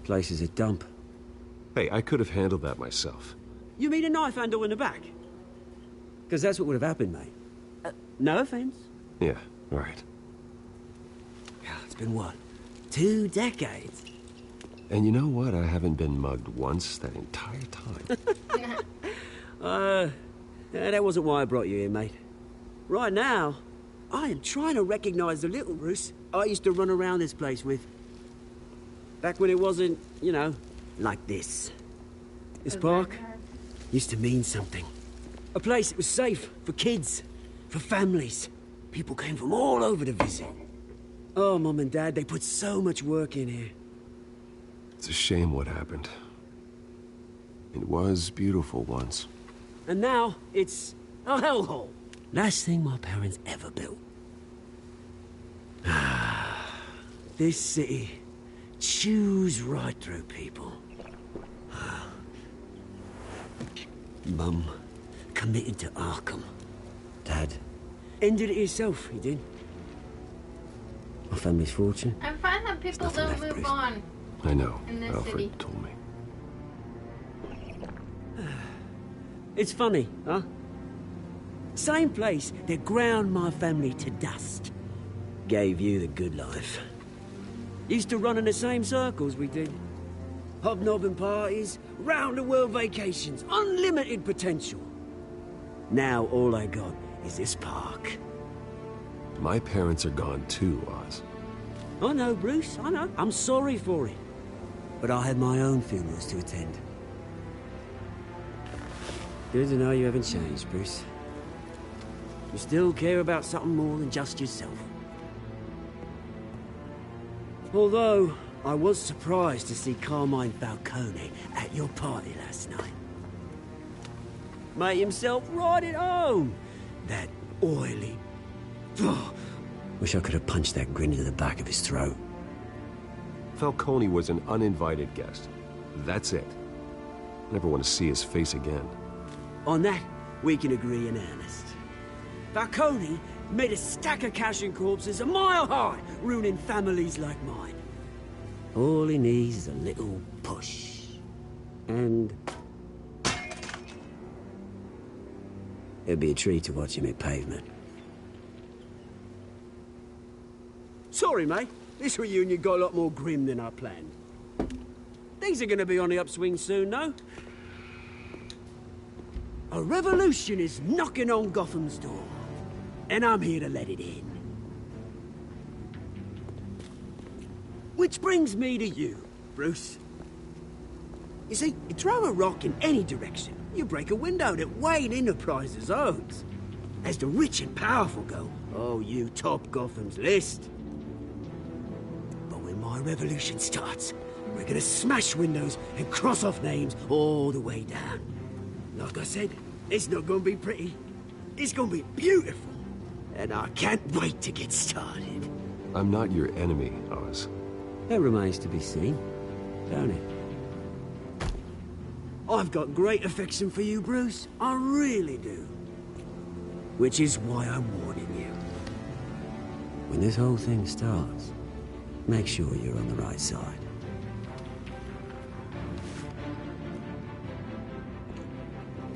Place is a dump. Hey, I could have handled that myself. You mean a knife handle in the back? Because that's what would have happened, mate. No offense. Yeah, right. It's been, what, 2 decades? And you know what? I haven't been mugged once that entire time. That wasn't why I brought you here, mate. Right now, I am trying to recognize the little Bruce I used to run around this place with. Back when it wasn't, you know, like this. This park used to mean something. A place that was safe for kids, for families. People came from all over to visit. Oh, Mum and Dad, they put so much work in here. It's a shame what happened. It was beautiful once. And now, it's a hellhole. Last thing my parents ever built. This city chews right through people. Mum committed to Arkham. Dad ended it himself, he did. My family's fortune. I find that people don't move on. I know. In this Alfred city. told me. It's funny, huh? Same place that ground my family to dust. Gave you the good life. Used to run in the same circles we did. Hobnobbing parties, round-the-world vacations, unlimited potential. Now all I got is this park. My parents are gone too, Oz. I know, Bruce, I know. I'm sorry for it. But I had my own funerals to attend. Good to know you haven't changed, Bruce. You still care about something more than just yourself. Although, I was surprised to see Carmine Falcone at your party last night. Made himself right at home. That oily... Wish I could have punched that grin into the back of his throat. Falcone was an uninvited guest. That's it. Never want to see his face again. On that, we can agree in earnest. Falcone made a stack of cash and corpses a mile high, ruining families like mine. All he needs is a little push. And... It'd be a treat to watch him hit pavement. Sorry, mate. This reunion got a lot more grim than I planned. Things are gonna be on the upswing soon, no? A revolution is knocking on Gotham's door, and I'm here to let it in. Which brings me to you, Bruce. You see, you throw a rock in any direction, you break a window that Wayne Enterprises owns. As the rich and powerful go, oh, you top Gotham's list. But when my revolution starts, we're gonna smash windows and cross off names all the way down. Like I said, it's not gonna be pretty. It's gonna be beautiful. And I can't wait to get started. I'm not your enemy, Oz. That remains to be seen, don't it? I've got great affection for you, Bruce. I really do. Which is why I'm warning you. When this whole thing starts, make sure you're on the right side.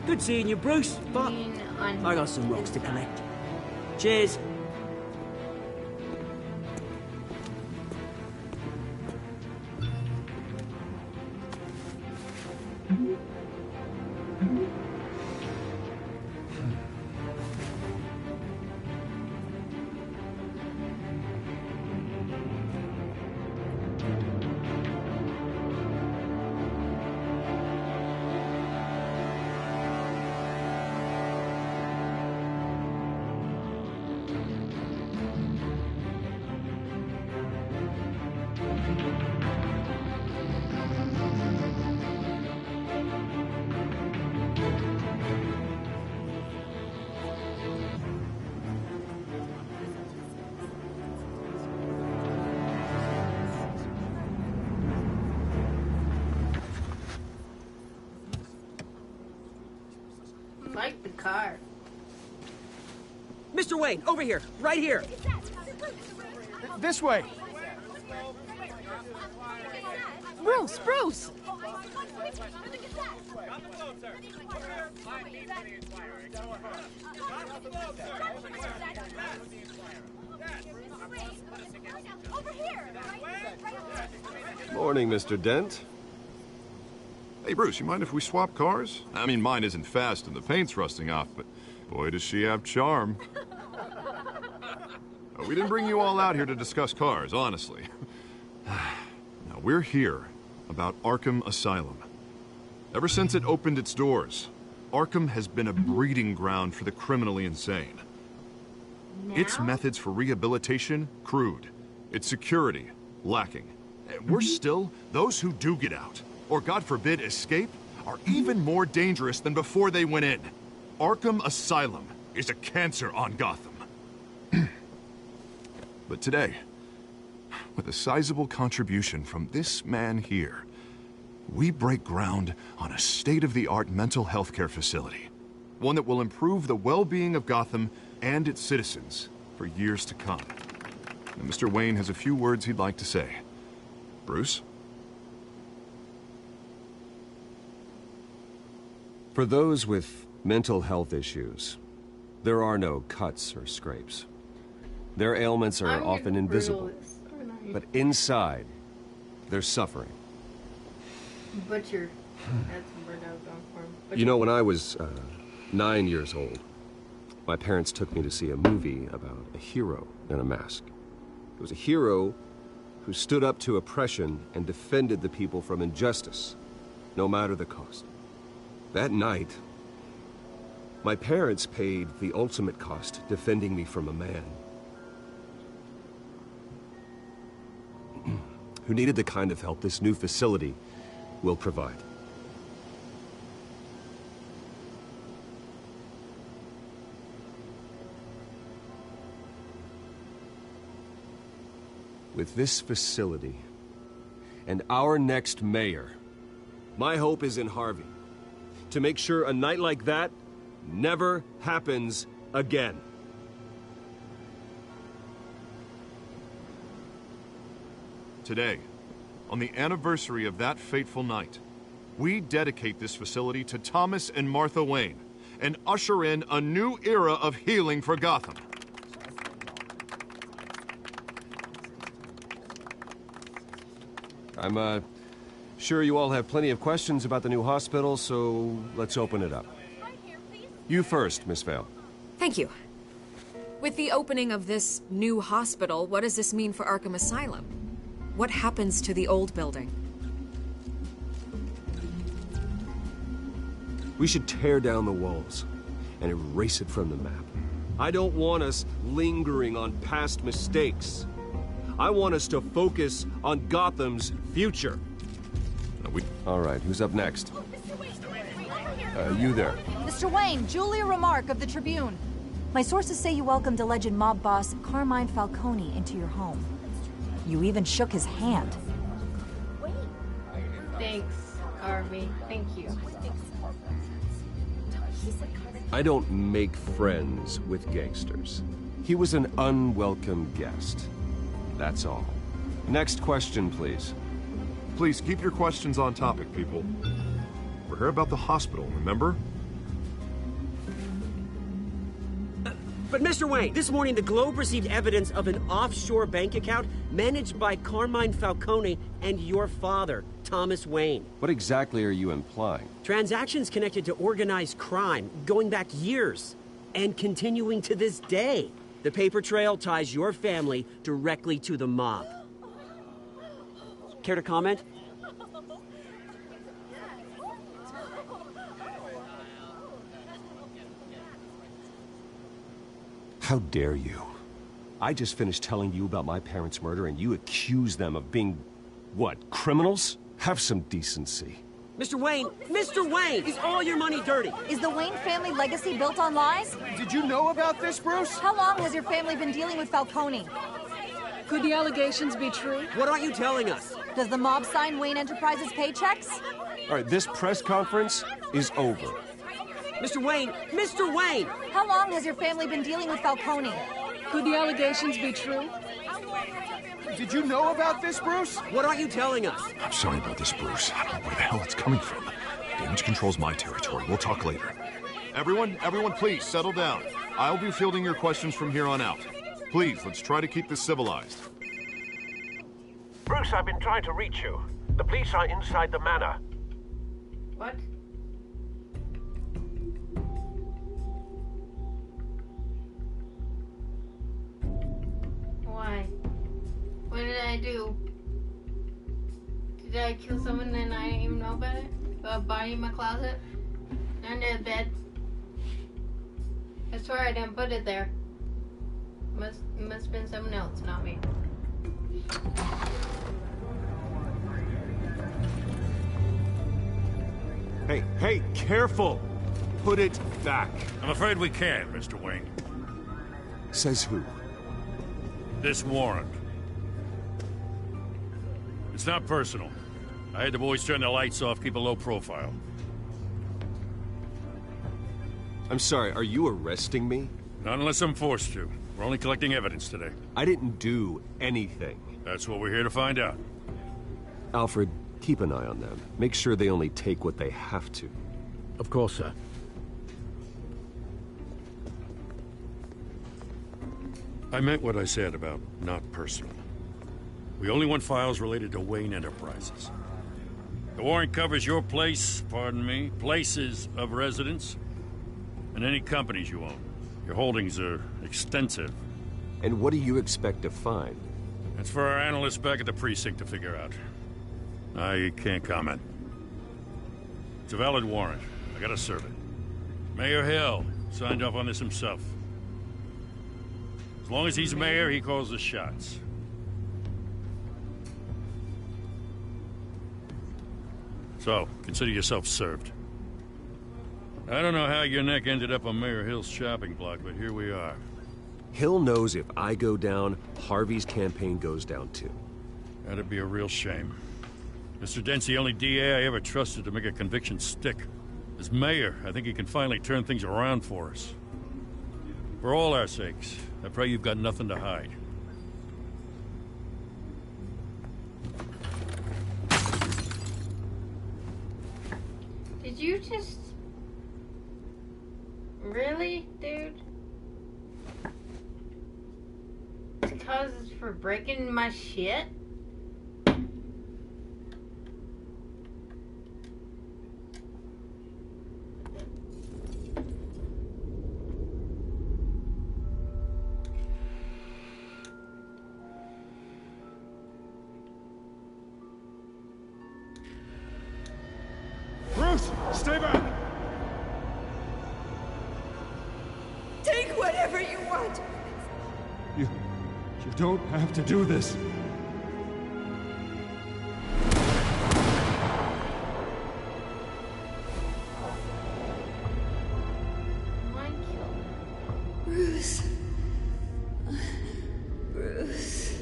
Good seeing you, Bruce, but I got some rocks to collect. Cheers. Like the car. Mr. Wayne, over here, right here. This way. Bruce, Bruce! Morning, Mr. Dent. Hey, Bruce, you mind if we swap cars? I mean, mine isn't fast and the paint's rusting off, but boy, does she have charm. We didn't bring you all out here to discuss cars, honestly. Now, we're here about Arkham Asylum. Ever since it opened its doors, Arkham has been a breeding ground for the criminally insane. Its methods for rehabilitation, crude. Its security, lacking. And worse still, those who do get out, or God forbid escape, are even more dangerous than before they went in. Arkham Asylum is a cancer on Gotham. But today, with a sizable contribution from this man here, we break ground on a state-of-the-art mental health care facility. One that will improve the well-being of Gotham and its citizens for years to come. And Mr. Wayne has a few words he'd like to say. Bruce? For those with mental health issues, there are no cuts or scrapes. Their ailments are often invisible, but inside, they're suffering. Butcher. That's a word I was going for. You know, when I was 9 years old, my parents took me to see a movie about a hero in a mask. It was a hero who stood up to oppression and defended the people from injustice, no matter the cost. That night, my parents paid the ultimate cost defending me from a man who needed the kind of help this new facility will provide. With this facility and our next mayor, my hope is in Harvey, to make sure a night like that never happens again. Today, on the anniversary of that fateful night, we dedicate this facility to Thomas and Martha Wayne and usher in a new era of healing for Gotham. I'm, sure you all have plenty of questions about the new hospital, so let's open it up. You first, Miss Vale. Thank you. With the opening of this new hospital, what does this mean for Arkham Asylum? What happens to the old building? We should tear down the walls and erase it from the map. I don't want us lingering on past mistakes. I want us to focus on Gotham's future. All right, who's up next? You there. Mr. Wayne, Julia Remark of the Tribune. My sources say you welcomed alleged mob boss Carmine Falcone into your home. You even shook his hand. Thanks, Harvey. Thank you. I don't make friends with gangsters. He was an unwelcome guest. That's all. Next question, please. Please keep your questions on topic, people. We're here about the hospital, remember? But Mr. Wayne, this morning the Globe received evidence of an offshore bank account managed by Carmine Falcone and your father, Thomas Wayne. What exactly are you implying? Transactions connected to organized crime, going back years, and continuing to this day. The paper trail ties your family directly to the mob. Care to comment? How dare you? I just finished telling you about my parents' murder and you accuse them of being, what, criminals? Have some decency. Mr. Wayne, is all your money dirty? Is the Wayne family legacy built on lies? Did you know about this, Bruce? How long has your family been dealing with Falcone? Could the allegations be true? What aren't you telling us? Does the mob sign Wayne Enterprises paychecks? All right, this press conference is over. Mr. Wayne! How long has your family been dealing with Falcone? Could the allegations be true? Did you know about this, Bruce? What aren't you telling us? I'm sorry about this, Bruce. I don't know where the hell it's coming from. Damage control's my territory. We'll talk later. Everyone, please, settle down. I'll be fielding your questions from here on out. Please, let's try to keep this civilized. Bruce, I've been trying to reach you. The police are inside the manor. What? Why? What did I do? Did I kill someone and I didn't even know about it? A body in my closet? Under the bed? I swear I didn't put it there. It must have been someone else, not me. Hey, careful! Put it back. I'm afraid we can't, Mr. Wayne. Says who? This warrant. It's not personal. I had the boys turn the lights off, keep a low profile. I'm sorry, are you arresting me? Not unless I'm forced to. We're only collecting evidence today. I didn't do anything. That's what we're here to find out. Alfred, keep an eye on them. Make sure they only take what they have to. Of course, sir. I meant what I said about not personal. We only want files related to Wayne Enterprises. The warrant covers your place, pardon me, places of residence, and any companies you own. Your holdings are extensive. And what do you expect to find? That's for our analysts back at the precinct to figure out. I can't comment. It's a valid warrant. I gotta serve it. Mayor Hill signed off on this himself. As long as he's mayor, he calls the shots. So, consider yourself served. I don't know how your neck ended up on Mayor Hill's shopping block, but here we are. Hill knows if I go down, Harvey's campaign goes down too. That'd be a real shame. Mr. Dent's the only DA I ever trusted to make a conviction stick. As mayor, I think he can finally turn things around for us. For all our sakes, I pray you've got nothing to hide. Did you just... Really, dude? It's causes for breaking my shit? Bruce, stay back! Take whatever you want. You don't have to do this. Bruce. Bruce.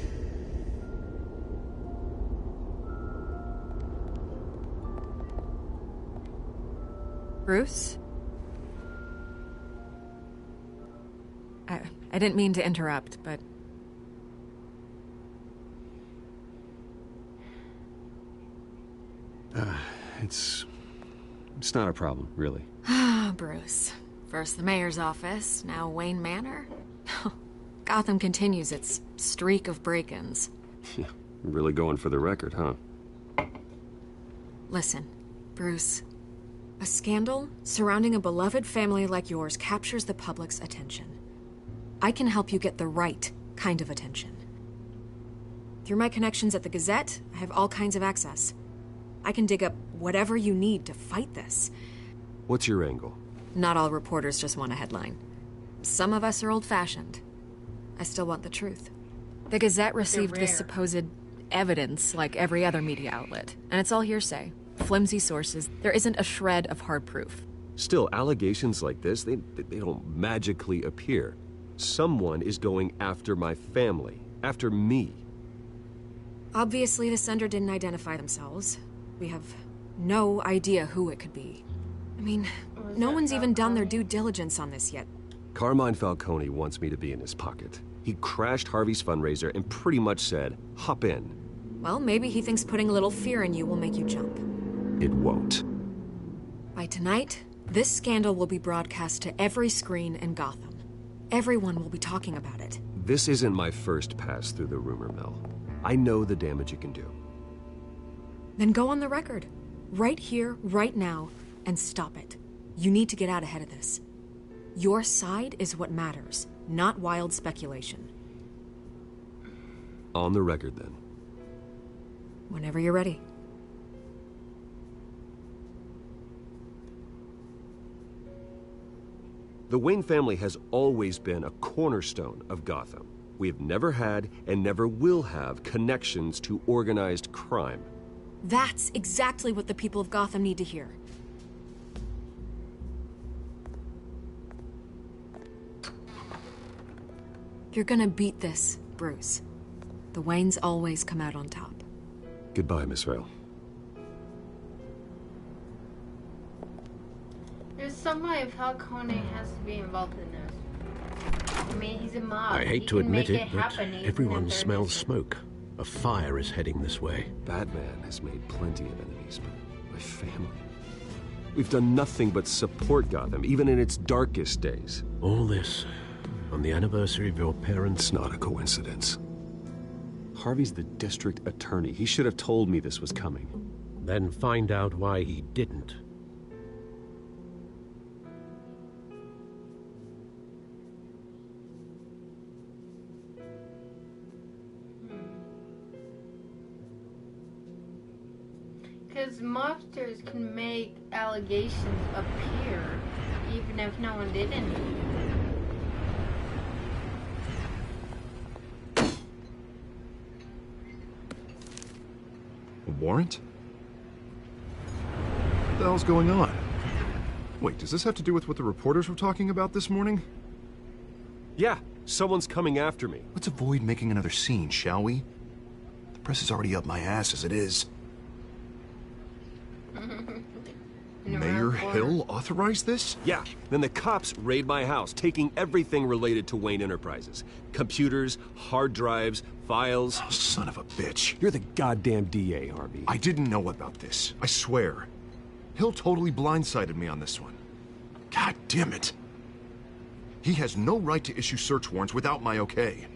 Bruce? I didn't mean to interrupt, but... It's not a problem, really. Ah, Bruce. First the mayor's office, now Wayne Manor. Gotham continues its streak of break-ins. Yeah, really going for the record, huh? Listen, Bruce. A scandal surrounding a beloved family like yours captures the public's attention. I can help you get the right kind of attention. Through my connections at the Gazette, I have all kinds of access. I can dig up whatever you need to fight this. What's your angle? Not all reporters just want a headline. Some of us are old-fashioned. I still want the truth. The Gazette received this supposed evidence like every other media outlet, and it's all hearsay. Flimsy sources. There isn't a shred of hard proof. Still, allegations like this, they don't magically appear. Someone is going after my family, after me. Obviously, the sender didn't identify themselves. We have no idea who it could be. I mean, no one's even done their due diligence on this yet. Carmine Falcone wants me to be in his pocket. He crashed Harvey's fundraiser and pretty much said, hop in. Well, maybe he thinks putting a little fear in you will make you jump. It won't. By tonight, this scandal will be broadcast to every screen in Gotham. Everyone will be talking about it. This isn't my first pass through the rumor mill. I know the damage it can do. Then go on the record. Right here, right now, and stop it. You need to get out ahead of this. Your side is what matters, not wild speculation. On the record, then. Whenever you're ready. The Wayne family has always been a cornerstone of Gotham. We have never had and never will have connections to organized crime. That's exactly what the people of Gotham need to hear. You're gonna beat this, Bruce. The Waynes always come out on top. Goodbye, Miss Vale. There's some way Falcone has to be involved in this. I mean, he's a mob. I hate to admit it, but everyone smells smoke. A fire is heading this way. Batman has made plenty of enemies, but my family... We've done nothing but support Gotham, even in its darkest days. All this on the anniversary of your parents'... It's not a coincidence. Harvey's the district attorney. He should have told me this was coming. Then find out why he didn't. Because mobsters can make allegations appear even if no one did anything. A warrant? What the hell's going on? Wait, does this have to do with what the reporters were talking about this morning? Yeah, someone's coming after me. Let's avoid making another scene, shall we? The press is already up my ass as it is. Mayor Hill authorized this? Yeah, then the cops raid my house, taking everything related to Wayne Enterprises. Computers, hard drives, files. Oh, son of a bitch. You're the goddamn DA, Harvey. I didn't know about this. I swear. Hill totally blindsided me on this one. God damn it. He has no right to issue search warrants without my okay.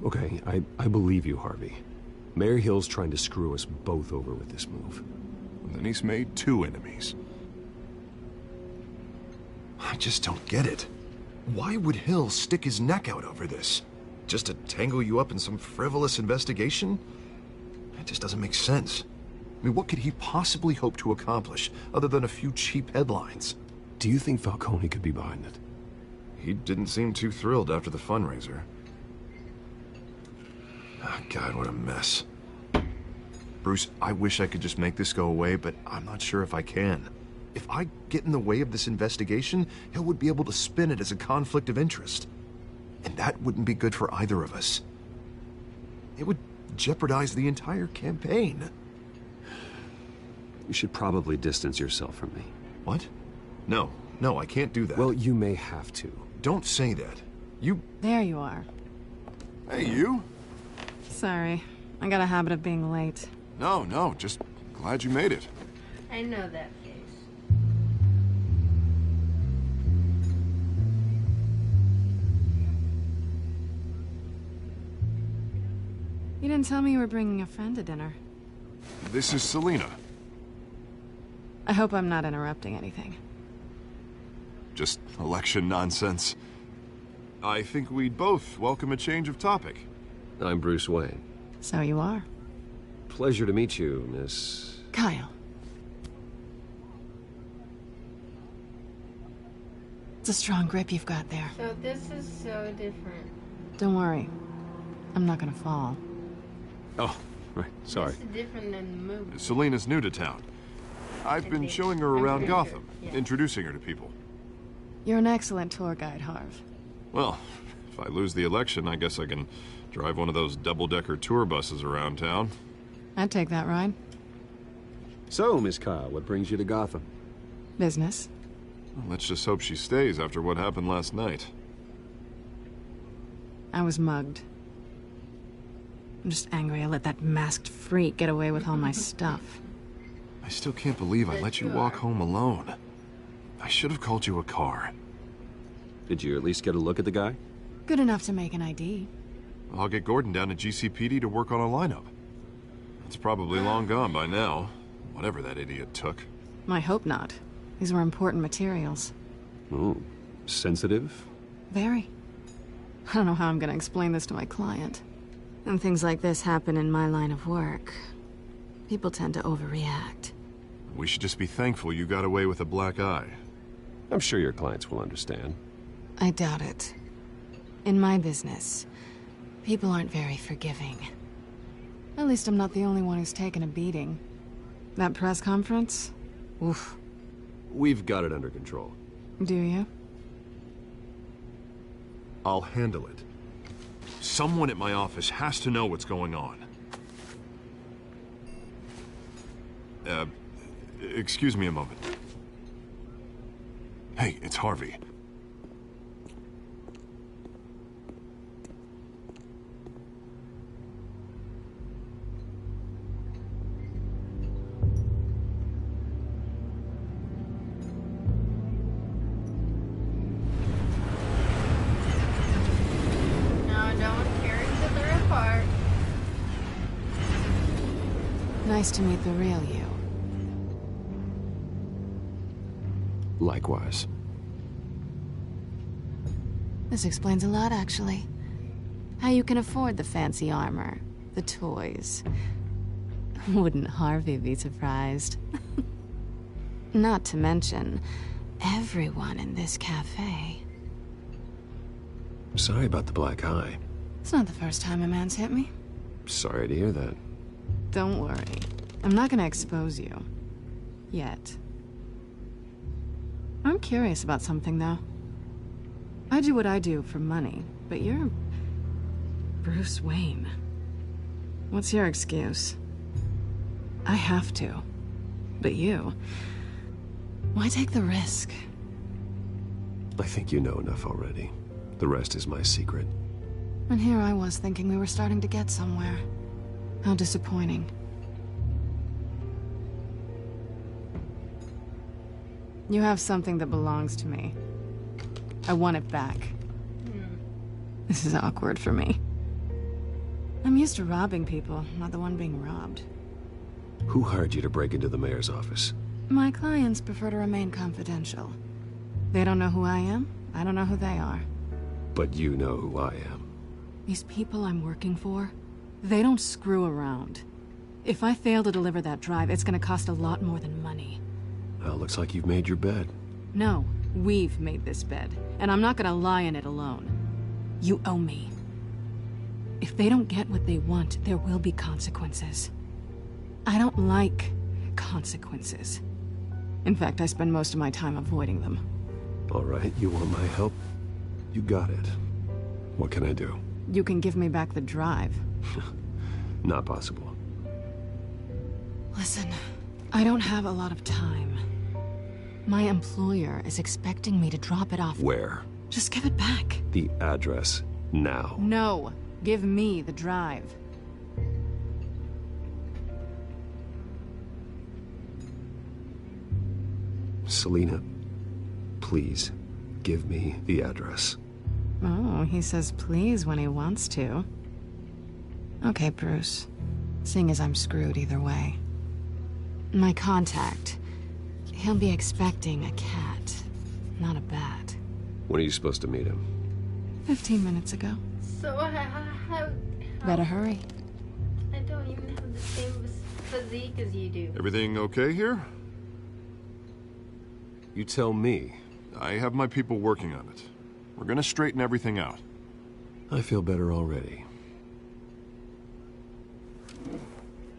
Okay, I believe you, Harvey. Mayor Hill's trying to screw us both over with this move. And then he's made 2 enemies. I just don't get it. Why would Hill stick his neck out over this? Just to tangle you up in some frivolous investigation? It just doesn't make sense. I mean, what could he possibly hope to accomplish other than a few cheap headlines? Do you think Falcone could be behind it? He didn't seem too thrilled after the fundraiser. Oh, God, what a mess. Bruce, I wish I could just make this go away, but I'm not sure if I can. If I get in the way of this investigation, Hill would be able to spin it as a conflict of interest. And that wouldn't be good for either of us. It would jeopardize the entire campaign. You should probably distance yourself from me. What? No, I can't do that. Well, you may have to. Don't say that. You... There you are. Hey, you? Sorry. I got a habit of being late. No, just glad you made it. I know that face. You didn't tell me you were bringing a friend to dinner. This is Selina. I hope I'm not interrupting anything. Just election nonsense. I think we'd both welcome a change of topic. I'm Bruce Wayne. So you are. Pleasure to meet you, Miss... Kyle. It's a strong grip you've got there. So this is so different. Don't worry. I'm not gonna fall. Oh, right. Sorry. This is different than the movie. Selina's new to town. I've been showing her around Gotham, introducing her to people. You're an excellent tour guide, Harv. Well, if I lose the election, I guess I can drive one of those double-decker tour buses around town. I'd take that ride. So, Miss Kyle, what brings you to Gotham? Business. Well, let's just hope she stays after what happened last night. I was mugged. I'm just angry I let that masked freak get away with all my stuff. I still can't believe I let you walk home alone. I should have called you a car. Did you at least get a look at the guy? Good enough to make an ID. I'll get Gordon down to GCPD to work on a lineup. It's probably long gone by now, whatever that idiot took. I hope not. These were important materials. Ooh, sensitive? Very. I don't know how I'm gonna explain this to my client. When things like this happen in my line of work, people tend to overreact. We should just be thankful you got away with a black eye. I'm sure your clients will understand. I doubt it. In my business, people aren't very forgiving. At least I'm not the only one who's taken a beating. That press conference? Oof. We've got it under control. Do you? I'll handle it. Someone at my office has to know what's going on. Excuse me a moment. Hey, it's Harvey. Nice to meet the real you. Likewise. This explains a lot, actually. How you can afford the fancy armor, the toys. Wouldn't Harvey be surprised? Not to mention, everyone in this cafe. Sorry about the black eye. It's not the first time a man's hit me. Sorry to hear that. Don't worry. I'm not gonna expose you. Yet. I'm curious about something, though. I do what I do for money, but you're... Bruce Wayne. What's your excuse? I have to. But you... Why take the risk? I think you know enough already. The rest is my secret. And here I was thinking we were starting to get somewhere. How disappointing. You have something that belongs to me. I want it back. This is awkward for me. I'm used to robbing people, not the one being robbed. Who hired you to break into the mayor's office? My clients prefer to remain confidential. They don't know who I am. I don't know who they are. But you know who I am. These people I'm working for, they don't screw around. If I fail to deliver that drive, it's gonna cost a lot more than money. Well, looks like you've made your bed. No, we've made this bed, and I'm not gonna lie in it alone. You owe me. If they don't get what they want, there will be consequences. I don't like consequences. In fact, I spend most of my time avoiding them. All right, you want my help? You got it. What can I do? You can give me back the drive. Not possible. Listen, I don't have a lot of time. My employer is expecting me to drop it off. Where? Just give it back. The address, now. No, give me the drive. Selina, please, give me the address. Oh, he says please when he wants to. Okay, Bruce. Seeing as I'm screwed either way. My contact. He'll be expecting a cat, not a bat. When are you supposed to meet him? 15 minutes ago. So how Better hurry. I don't even have the same physique as you do. Everything okay here? You tell me. I have my people working on it. We're gonna straighten everything out. I feel better already.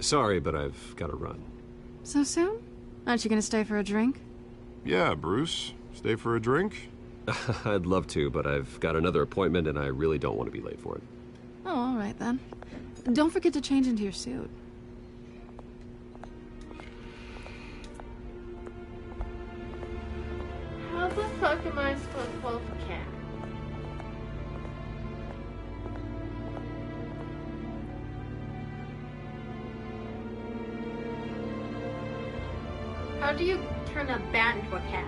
Sorry, but I've got to run. So soon? Aren't you gonna stay for a drink? Yeah, Bruce. Stay for a drink? I'd love to, but I've got another appointment and I really don't want to be late for it. Oh, all right then. Don't forget to change into your suit. How the fuck am I supposed to pull the cat? How do you turn a bat into a cat?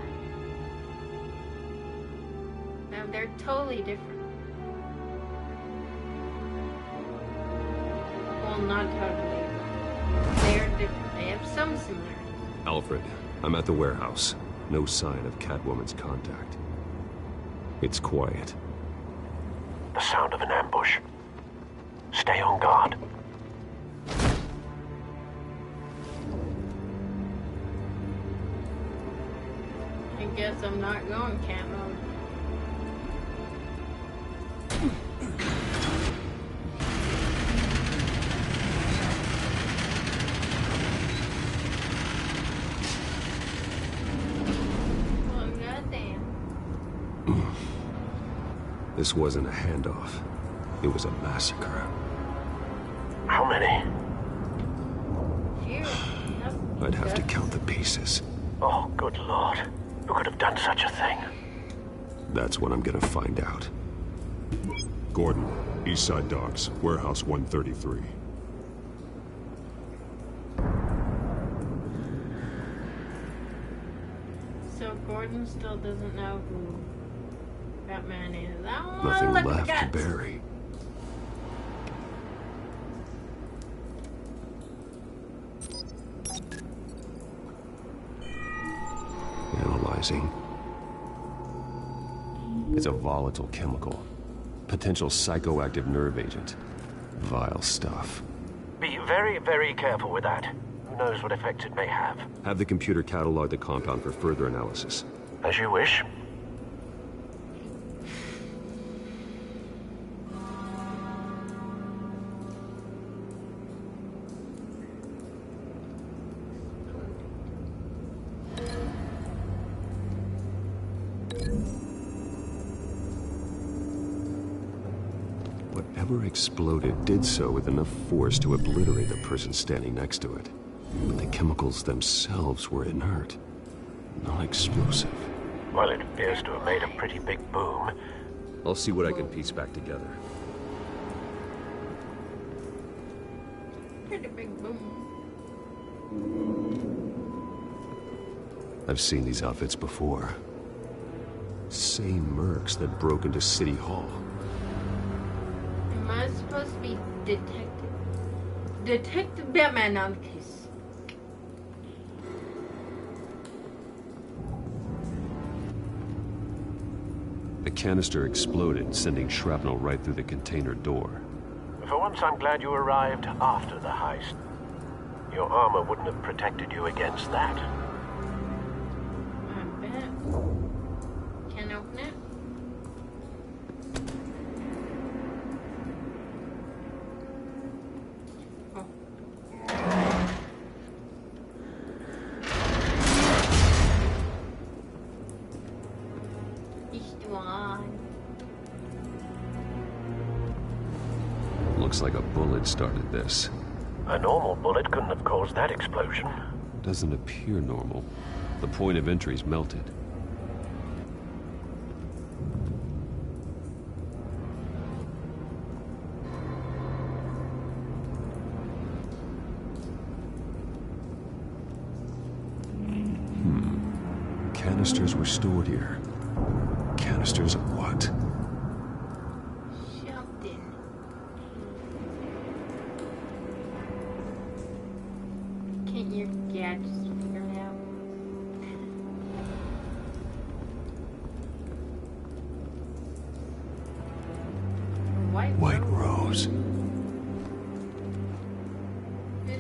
No, they're totally different. Well, not totally. They're different. They have some similarities. Alfred, I'm at the warehouse. No sign of Catwoman's contact. It's quiet. The sound of an ambush. Stay on guard. I guess I'm not going cat mode. Well, goddamn. This wasn't a handoff. It was a massacre. How many? I'd have to count the pieces. Oh, good lord. Who could have done such a thing? That's what I'm gonna find out. Gordon, East Side Docks, Warehouse 133. So Gordon still doesn't know who Batman is. Nothing left to bury. Analyzing. It's a volatile chemical. Potential psychoactive nerve agent. Vile stuff. Be very, very careful with that. Who knows what effect it may have. Have the computer catalog the compound for further analysis. As you wish. Whatever exploded did so with enough force to obliterate the person standing next to it. But the chemicals themselves were inert, not explosive. Well, it appears to have made a pretty big boom. I'll see what I can piece back together. Pretty big boom. I've seen these outfits before. Same mercs that broke into City Hall. Am I supposed to be Detective Batman on the case? A canister exploded, sending shrapnel right through the container door. For once, I'm glad you arrived after the heist. Your armor wouldn't have protected you against that. I bet. Can't open it? Oh. Looks like a bullet started this. A normal bullet couldn't have caused that explosion. Doesn't appear normal. The point of entry's melted. Canisters were stored here. Canisters of what? Something. Can't your gadgets figure it out? White Rose.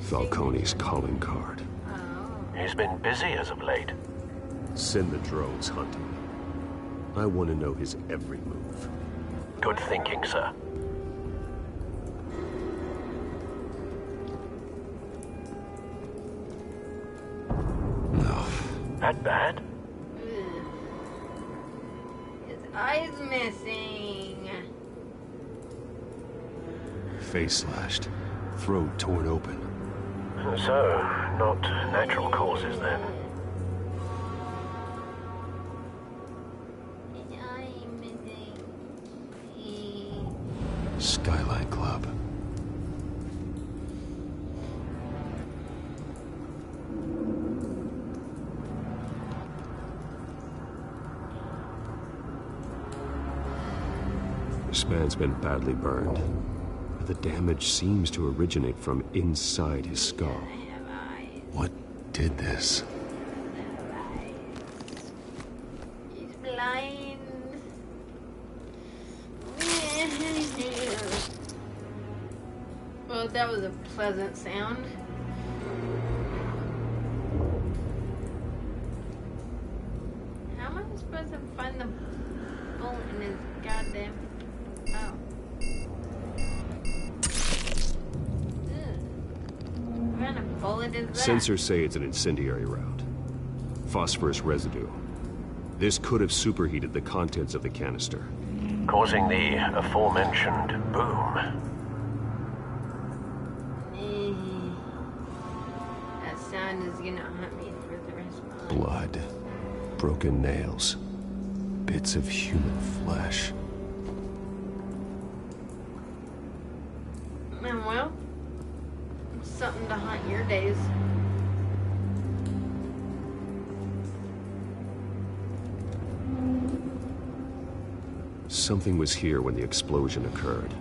Falcone's calling card. He's been busy as of late. Send the drones hunting. I want to know his every move. Good thinking, sir. No. That bad? His eye's missing. Face slashed. Throat torn open. So, not natural causes then. Skyline Club. This man's been badly burned. But the damage seems to originate from inside his skull. What did this? He's blind. Well, that was a pleasant sound. How am I supposed to find the bullet in his goddamn... Oh. What kind of bullet is that? Sensors say it's an incendiary round. Phosphorus residue. This could have superheated the contents of the canister, causing the aforementioned boom. That sound is gonna haunt me for the rest of my life. blood, broken nails, bits of human flesh. Well, something to haunt your days. Something was here when the explosion occurred.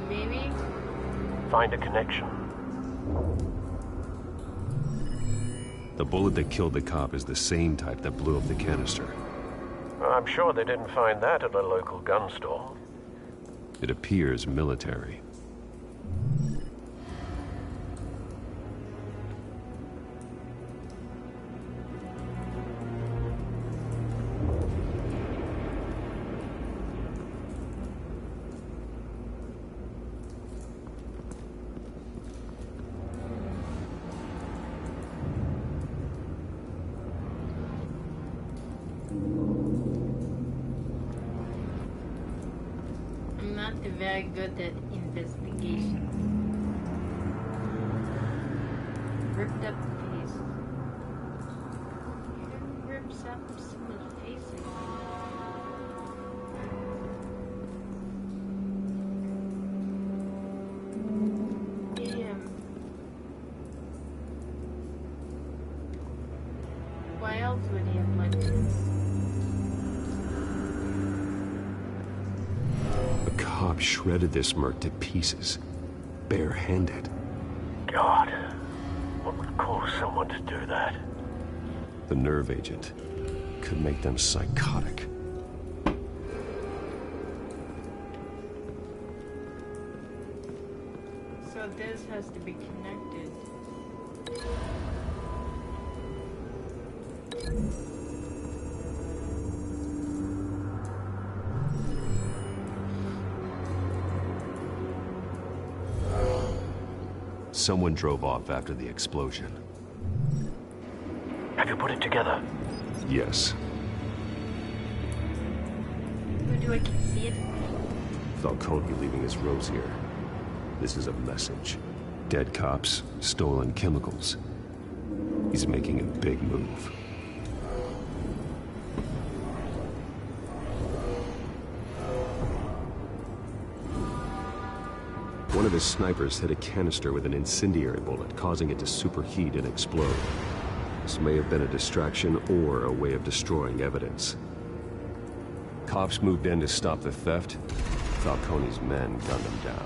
Maybe? Find a connection. The bullet that killed the cop is the same type that blew up the canister. I'm sure they didn't find that at a local gun store. It appears military. very good at investigation. Ripped up the face. Who rips up someone's faces? Damn. Why else would he have like this? A cop shredded this merc to pieces, barehanded. God, what would cause someone to do that? The nerve agent could make them psychotic. So this has to be connected. Someone drove off after the explosion. Have you put it together? Yes. Who do I can see it? Falcone leaving his rose here. This is a message. Dead cops, stolen chemicals. He's making a big move. One of his snipers hit a canister with an incendiary bullet, causing it to superheat and explode. This may have been a distraction or a way of destroying evidence. Cops moved in to stop the theft. Falcone's men gunned him down.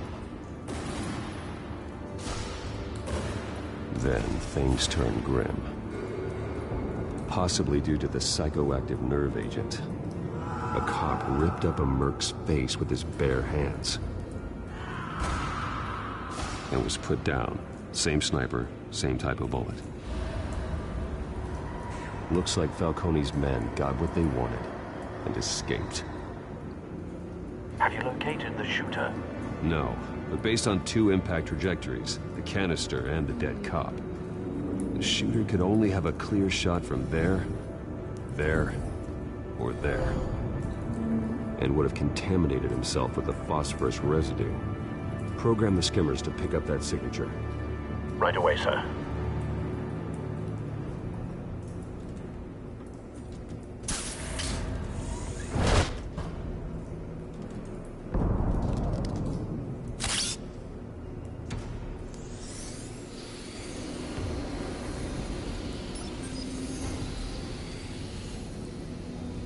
Then things turned grim. Possibly due to the psychoactive nerve agent. A cop ripped up a merc's face with his bare hands. And was put down. Same sniper, same type of bullet. Looks like Falcone's men got what they wanted and escaped. Have you located the shooter? No, but based on two impact trajectories, the canister and the dead cop, the shooter could only have a clear shot from there, or there, and would have contaminated himself with the phosphorus residue. Program the skimmers to pick up that signature. Right away, sir.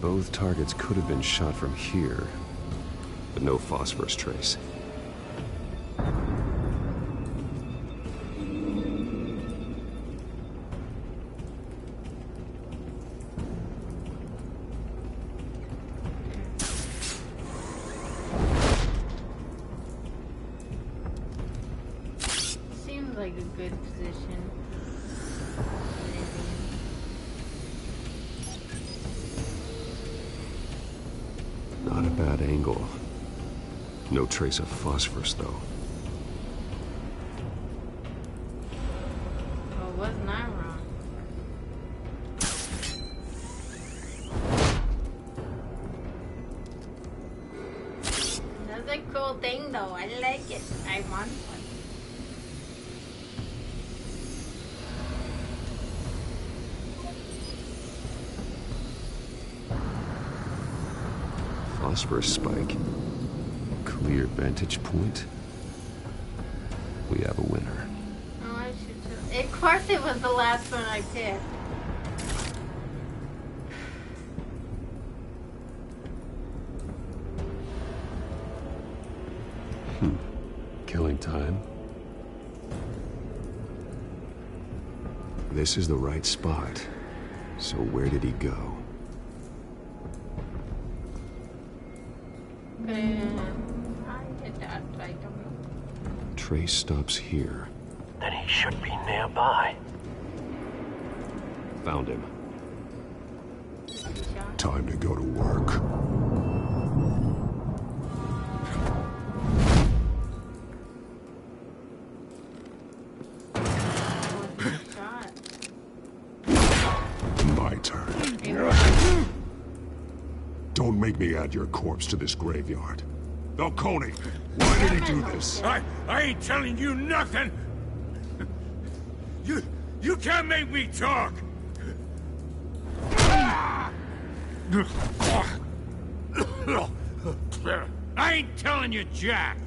Both targets could have been shot from here, but no phosphorus trace. Seems like a good position. Not a bad angle. No trace of phosphorus, though. Well, wasn't I wrong? That's a cool thing, though. I like it. I want one. Phosphorus spike. Clear vantage point. We have a winner. Oh, I should just... Of course it was the last one I picked. Killing time. This is the right spot. So where did he go? I did that. I don't know. Trace stops here. Then he should be nearby. Found him. Time to go to work. My turn. Don't make me add your corpse to this graveyard. Falcone, Why did he do this? I ain't telling you nothing! You can't make me talk! I ain't telling you jack!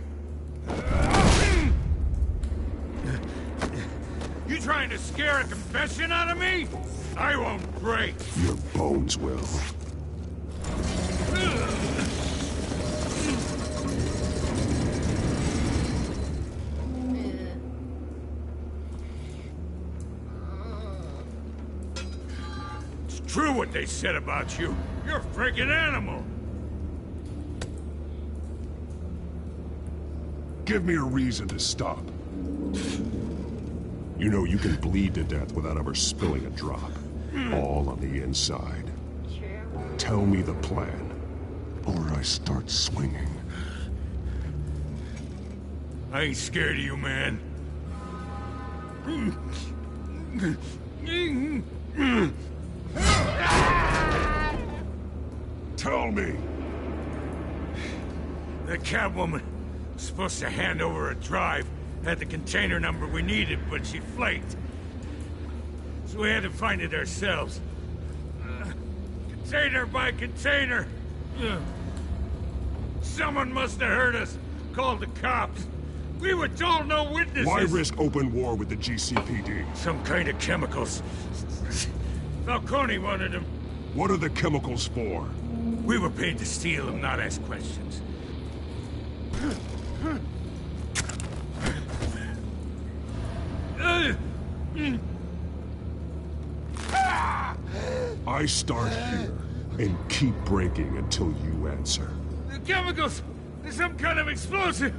You trying to scare a confession out of me? I won't break! Your bones will. It's true what they said about you. You're a freaking animal! Give me a reason to stop. You know you can bleed to death without ever spilling a drop. All on the inside. Tell me the plan, or I start swinging. I ain't scared of you, man. Tell me! The Catwoman was supposed to hand over a drive, had the container number we needed, but she flaked. So we had to find it ourselves. Container by container! Someone must have heard us, called the cops. We were told no witnesses! Why risk open war with the GCPD? Some kind of chemicals. Falcone wanted them. What are the chemicals for? We were paid to steal them, not ask questions. I start here and keep breaking until you answer. The chemicals! There's some kind of explosive!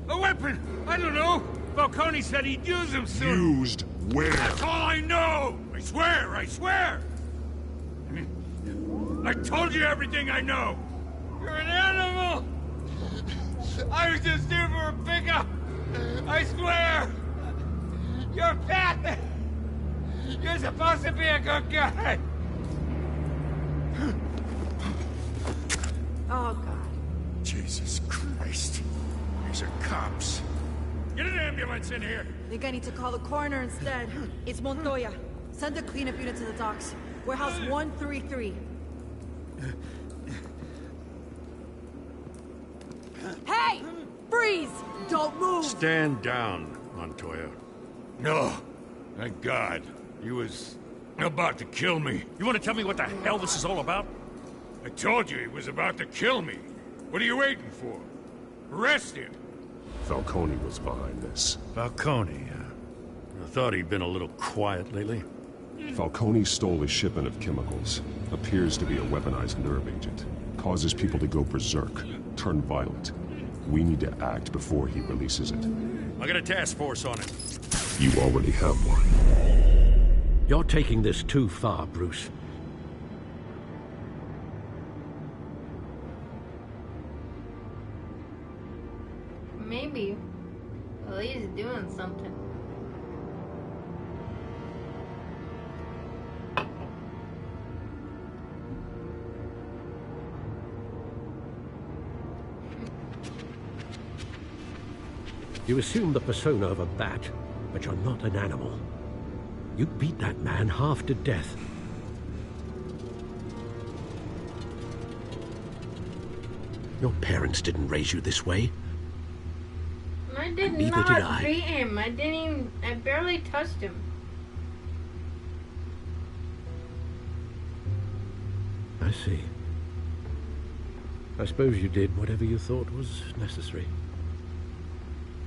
A weapon! I don't know! Falcone said he'd use them soon! Used where? That's all I know! I swear! I swear! I told you everything I know! You're an animal! I was just here for a pickup! I swear! You're fat! You're supposed to be a good guy! Oh, God. Jesus Christ. These are cops. Get an ambulance in here! Think I need to call the coroner instead. It's Montoya. Send the cleanup unit to the docks. Warehouse 133. Hey! Freeze! Don't move! Stand down, Montoya. No. Thank God. He was about to kill me. You want to tell me what the hell this is all about? I told you he was about to kill me. What are you waiting for? Arrest him. Falcone was behind this. Falcone, I thought he'd been a little quiet lately. Falcone stole a shipment of chemicals. Appears to be a weaponized nerve agent. Causes people to go berserk, turn violent. We need to act before he releases it. I got a task force on it. You already have one. You're taking this too far, Bruce. Maybe. Well, he's doing something. You assume the persona of a bat, but you're not an animal. You beat that man half to death. Your parents didn't raise you this way. I did Neither not did I. beat him. I barely touched him. I see. I suppose you did whatever you thought was necessary.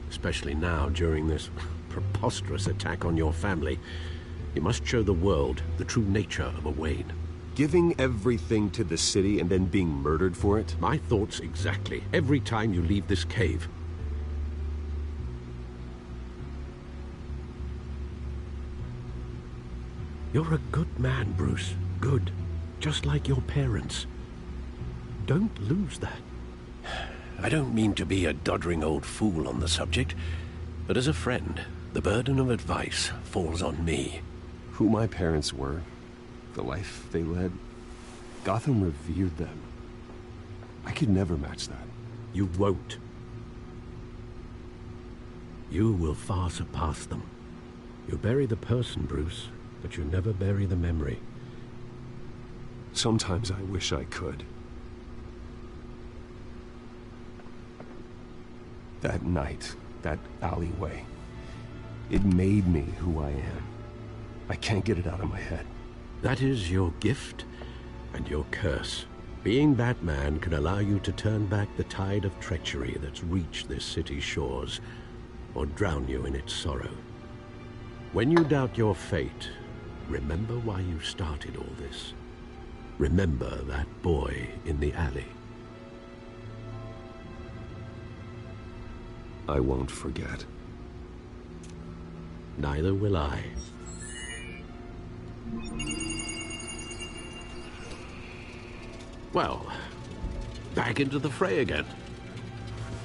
Especially now, during this preposterous attack on your family. You must show the world the true nature of a Wayne. Giving everything to the city and then being murdered for it? My thoughts exactly. Every time you leave this cave. You're a good man, Bruce. Good. Just like your parents. Don't lose that. I don't mean to be a doddering old fool on the subject, but as a friend, the burden of advice falls on me. Who my parents were, the life they led, Gotham revered them. I could never match that. You won't. You will far surpass them. You bury the person, Bruce, but you never bury the memory. Sometimes I wish I could. That night, that alleyway, it made me who I am. I can't get it out of my head. That is your gift and your curse. Being Batman can allow you to turn back the tide of treachery that's reached this city's shores, or drown you in its sorrow. When you doubt your fate, remember why you started all this. Remember that boy in the alley. I won't forget. Neither will I. Well, back into the fray again.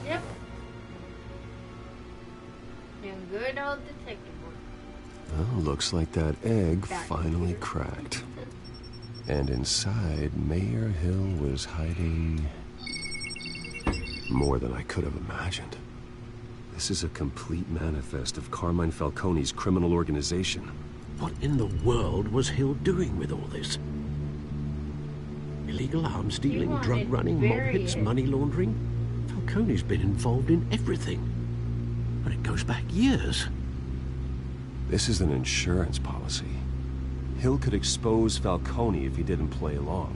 Yep. And good old detective work. Well, looks like that egg finally cracked. And inside, Mayor Hill was hiding more than I could have imagined. This is a complete manifest of Carmine Falcone's criminal organization. What in the world was Hill doing with all this? Illegal arms dealing, drug running, mob hits, money laundering? Falcone's been involved in everything. But it goes back years. This is an insurance policy. Hill could expose Falcone if he didn't play along.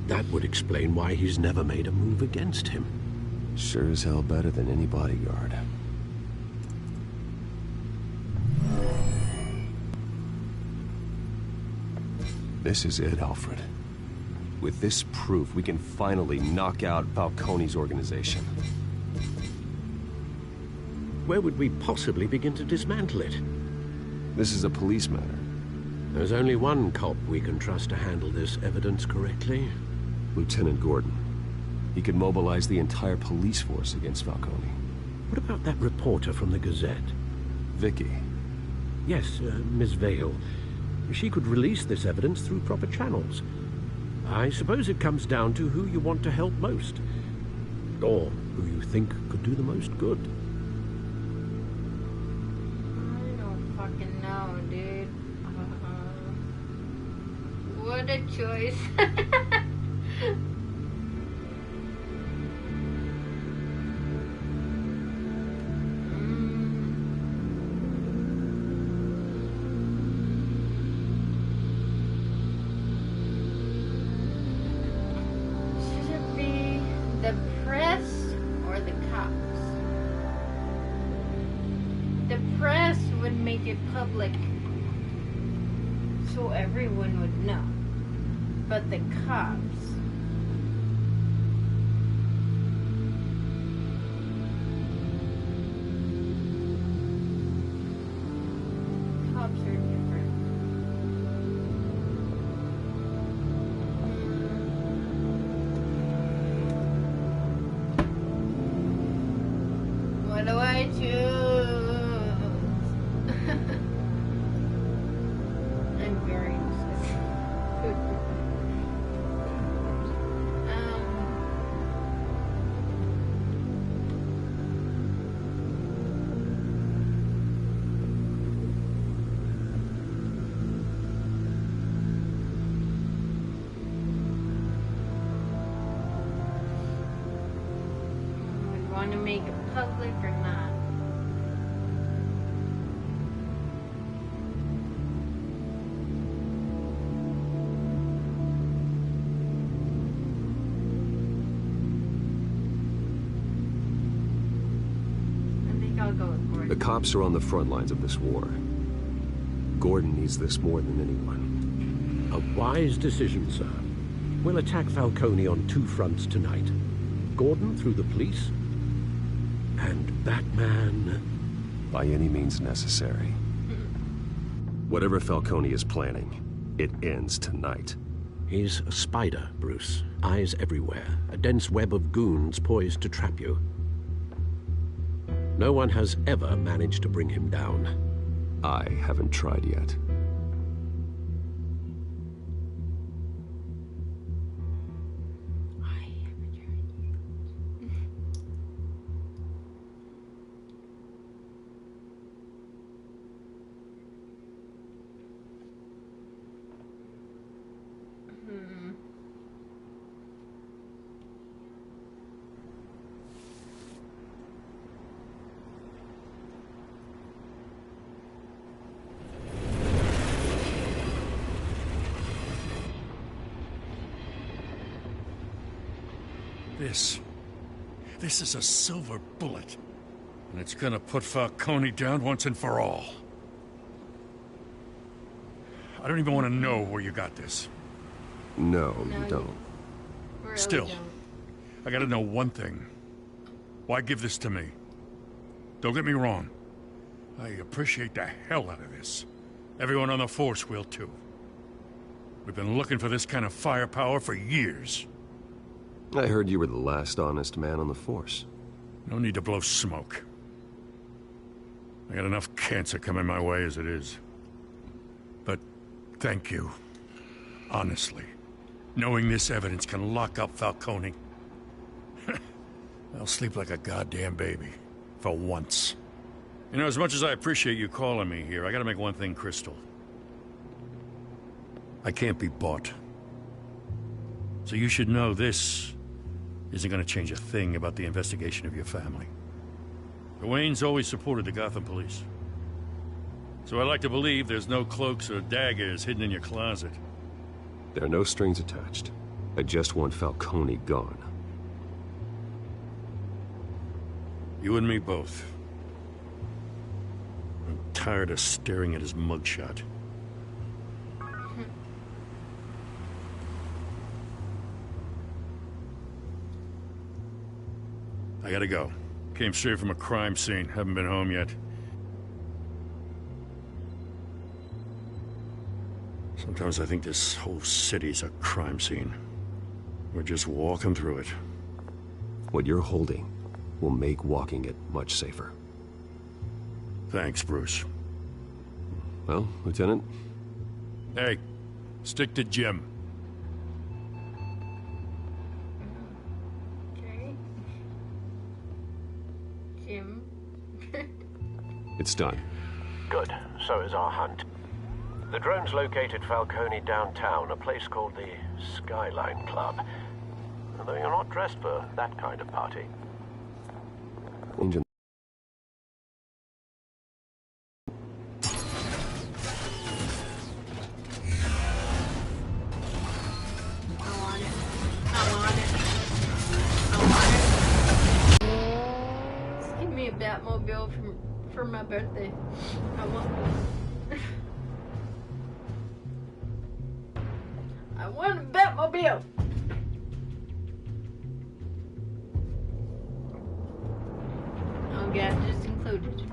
That would explain why he's never made a move against him. Sure as hell better than any bodyguard. This is it, Alfred. With this proof, we can finally knock out Falcone's organization. Where would we possibly begin to dismantle it? This is a police matter. There's only one cop we can trust to handle this evidence correctly. Lieutenant Gordon. He could mobilize the entire police force against Falcone. What about that reporter from the Gazette? Vicky. Yes, Miss Vale. She could release this evidence through proper channels. I suppose it comes down to who you want to help most. Or who you think could do the most good. I don't fucking know, dude. What a choice. Public, so everyone would know, but the cops, are different. What do I choose? Want to make it public or not? I think I'll go with Gordon. The cops are on the front lines of this war. Gordon needs this more than anyone. A wise decision, sir. We'll attack Falcone on two fronts tonight. Gordon through the police, and Batman... by any means necessary. Whatever Falcone is planning, it ends tonight. He's a spider, Bruce. Eyes everywhere. A dense web of goons poised to trap you. No one has ever managed to bring him down. I haven't tried yet. This is a silver bullet. And it's gonna put Falcone down once and for all. I don't even want to know where you got this. No, you don't. Really Still, don't. I gotta know one thing. Why give this to me? Don't get me wrong. I appreciate the hell out of this. Everyone on the Force will too. We've been looking for this kind of firepower for years. I heard you were the last honest man on the Force. No need to blow smoke. I got enough cancer coming my way as it is. But thank you. Honestly. Knowing this evidence can lock up Falcone. I'll sleep like a goddamn baby. For once. You know, as much as I appreciate you calling me here, I gotta make one thing crystal. I can't be bought. So you should know this isn't gonna change a thing about the investigation of your family. The Waynes always supported the Gotham police. So I like to believe there's no cloaks or daggers hidden in your closet. There are no strings attached. I just want Falcone gone. You and me both. I'm tired of staring at his mugshot. I gotta go. Came straight from a crime scene. Haven't been home yet. Sometimes I think this whole city's a crime scene. We're just walking through it. What you're holding will make walking it much safer. Thanks, Bruce. Well, Lieutenant? Hey, stick to Jim. Okay. Jim. It's done. Good. So is our hunt. The drones located Falcone downtown, a place called the Skyline Club. Although you're not dressed for that kind of party. Engine. Just give me a Batmobile for my birthday. I want I want a Batmobile. Oh, gadgets included.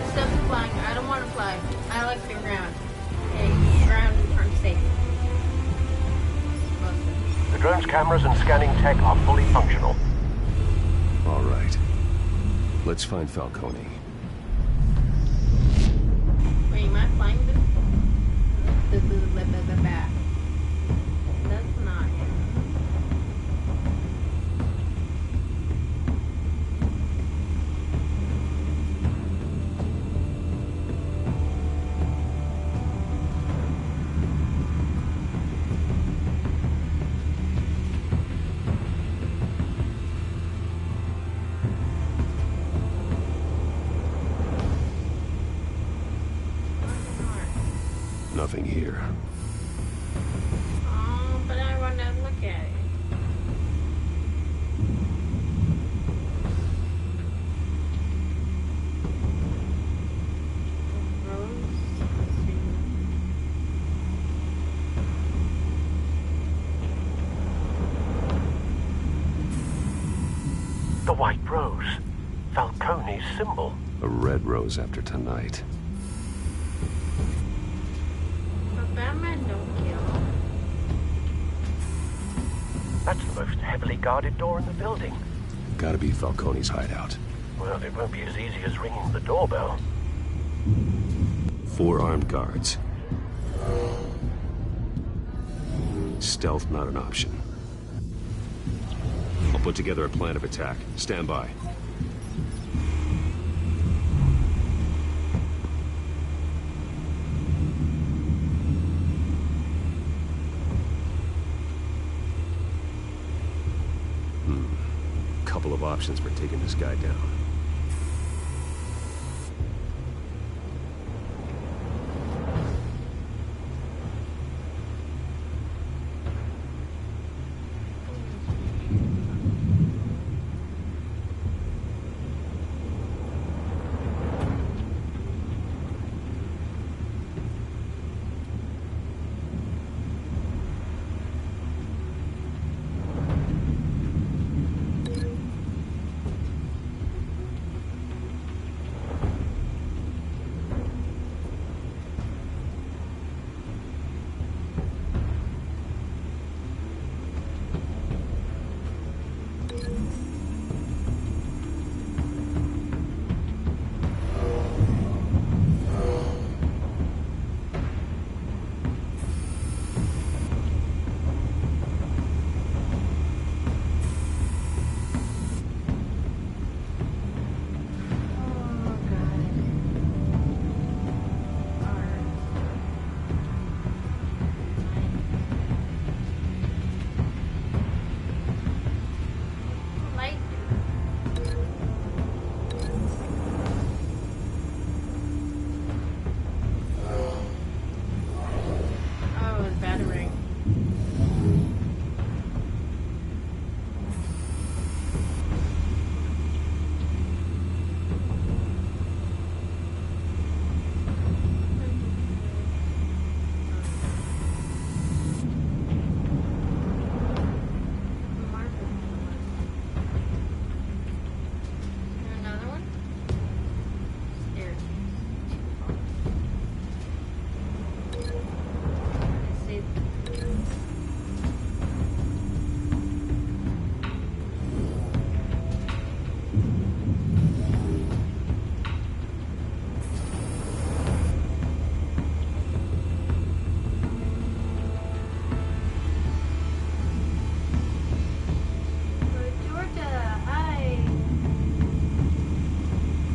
Stop flying. I don't want to fly. I like the ground. Okay, ground aren't safe. The drone's cameras and scanning tech are fully functional. All right. Let's find Falcone. Wait, am I flying this? That's not it. Nothing here. Oh, but I want to look at it. The White Rose. Falcone's symbol. A red rose after tonight. But Batman don't kill. That's the most heavily guarded door in the building. Gotta be Falcone's hideout. Well, it won't be as easy as ringing the doorbell. 4 armed guards. Stealth not an option. I'll put together a plan of attack. Stand by. couple of options for taking this guy down.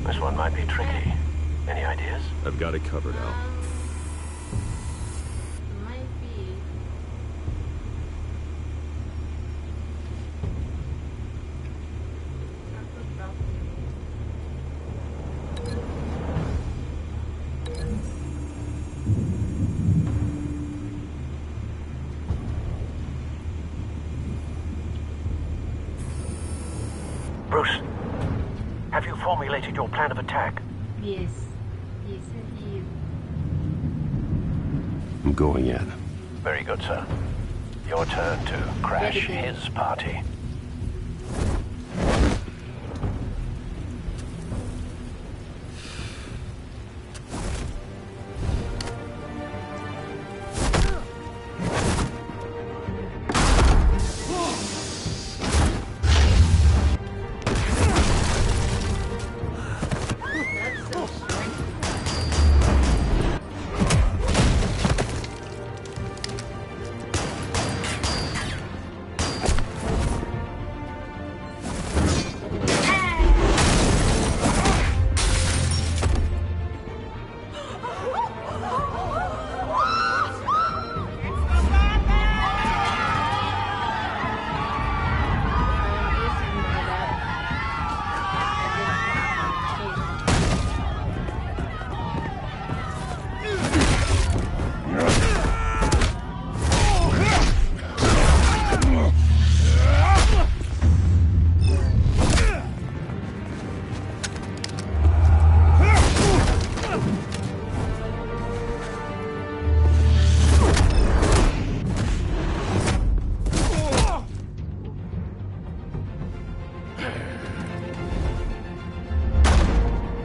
This one might be tricky. Any ideas? I've got it covered, Al. Might be. Bruce, have you formulated your plan of attack? Yes. Yes, I do. I'm going in. Very good, sir. Your turn to crash his party.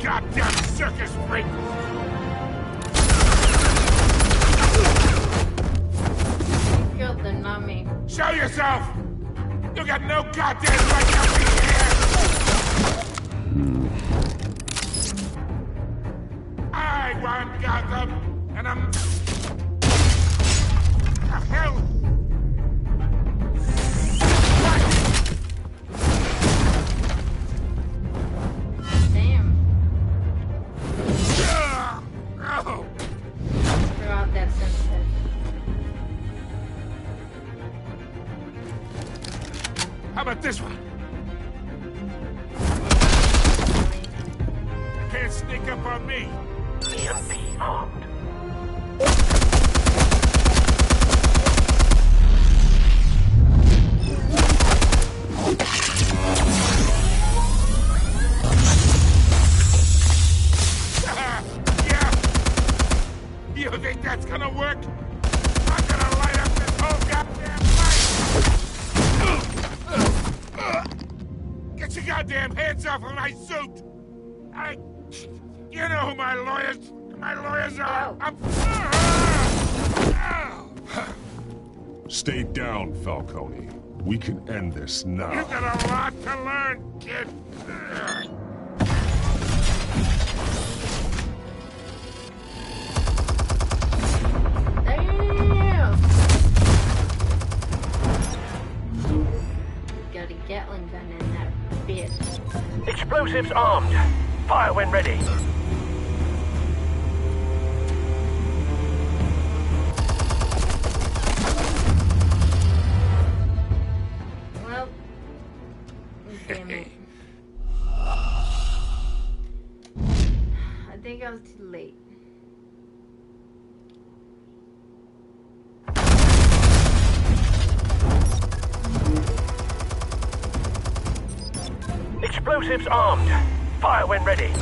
Goddamn circus freak! Killed them, not me. Show yourself! You got no goddamn right to be here! I want Gotham, and I'm... The hell? Damn. Oh. Throw out that sensitive. How about this one? to sneak up on me. EMP armed. Yeah. You think that's gonna work? I'm gonna light up this whole goddamn place! Get your goddamn hands off of my suit! You know who my lawyers are! Stay down, Falcone. We can end this now. You got a lot to learn, kid! Got a Gatling gun in that bitch. Explosives armed. Fire when ready. Well, damn it. I think I was too late. Explosives armed. Fire when ready.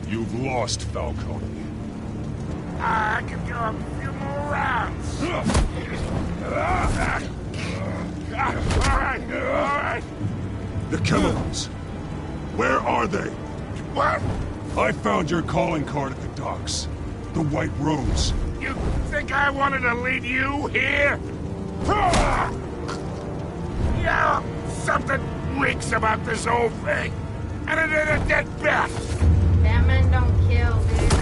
You've lost, Falcone. I can go a few more rounds. All right. The chemicals. Where are they? What? I found your calling card at the docks. The White Rose. You think I wanted to lead you here? Yeah, something reeks about this whole thing. And it ain't a dead bat. Batman don't kill, dude.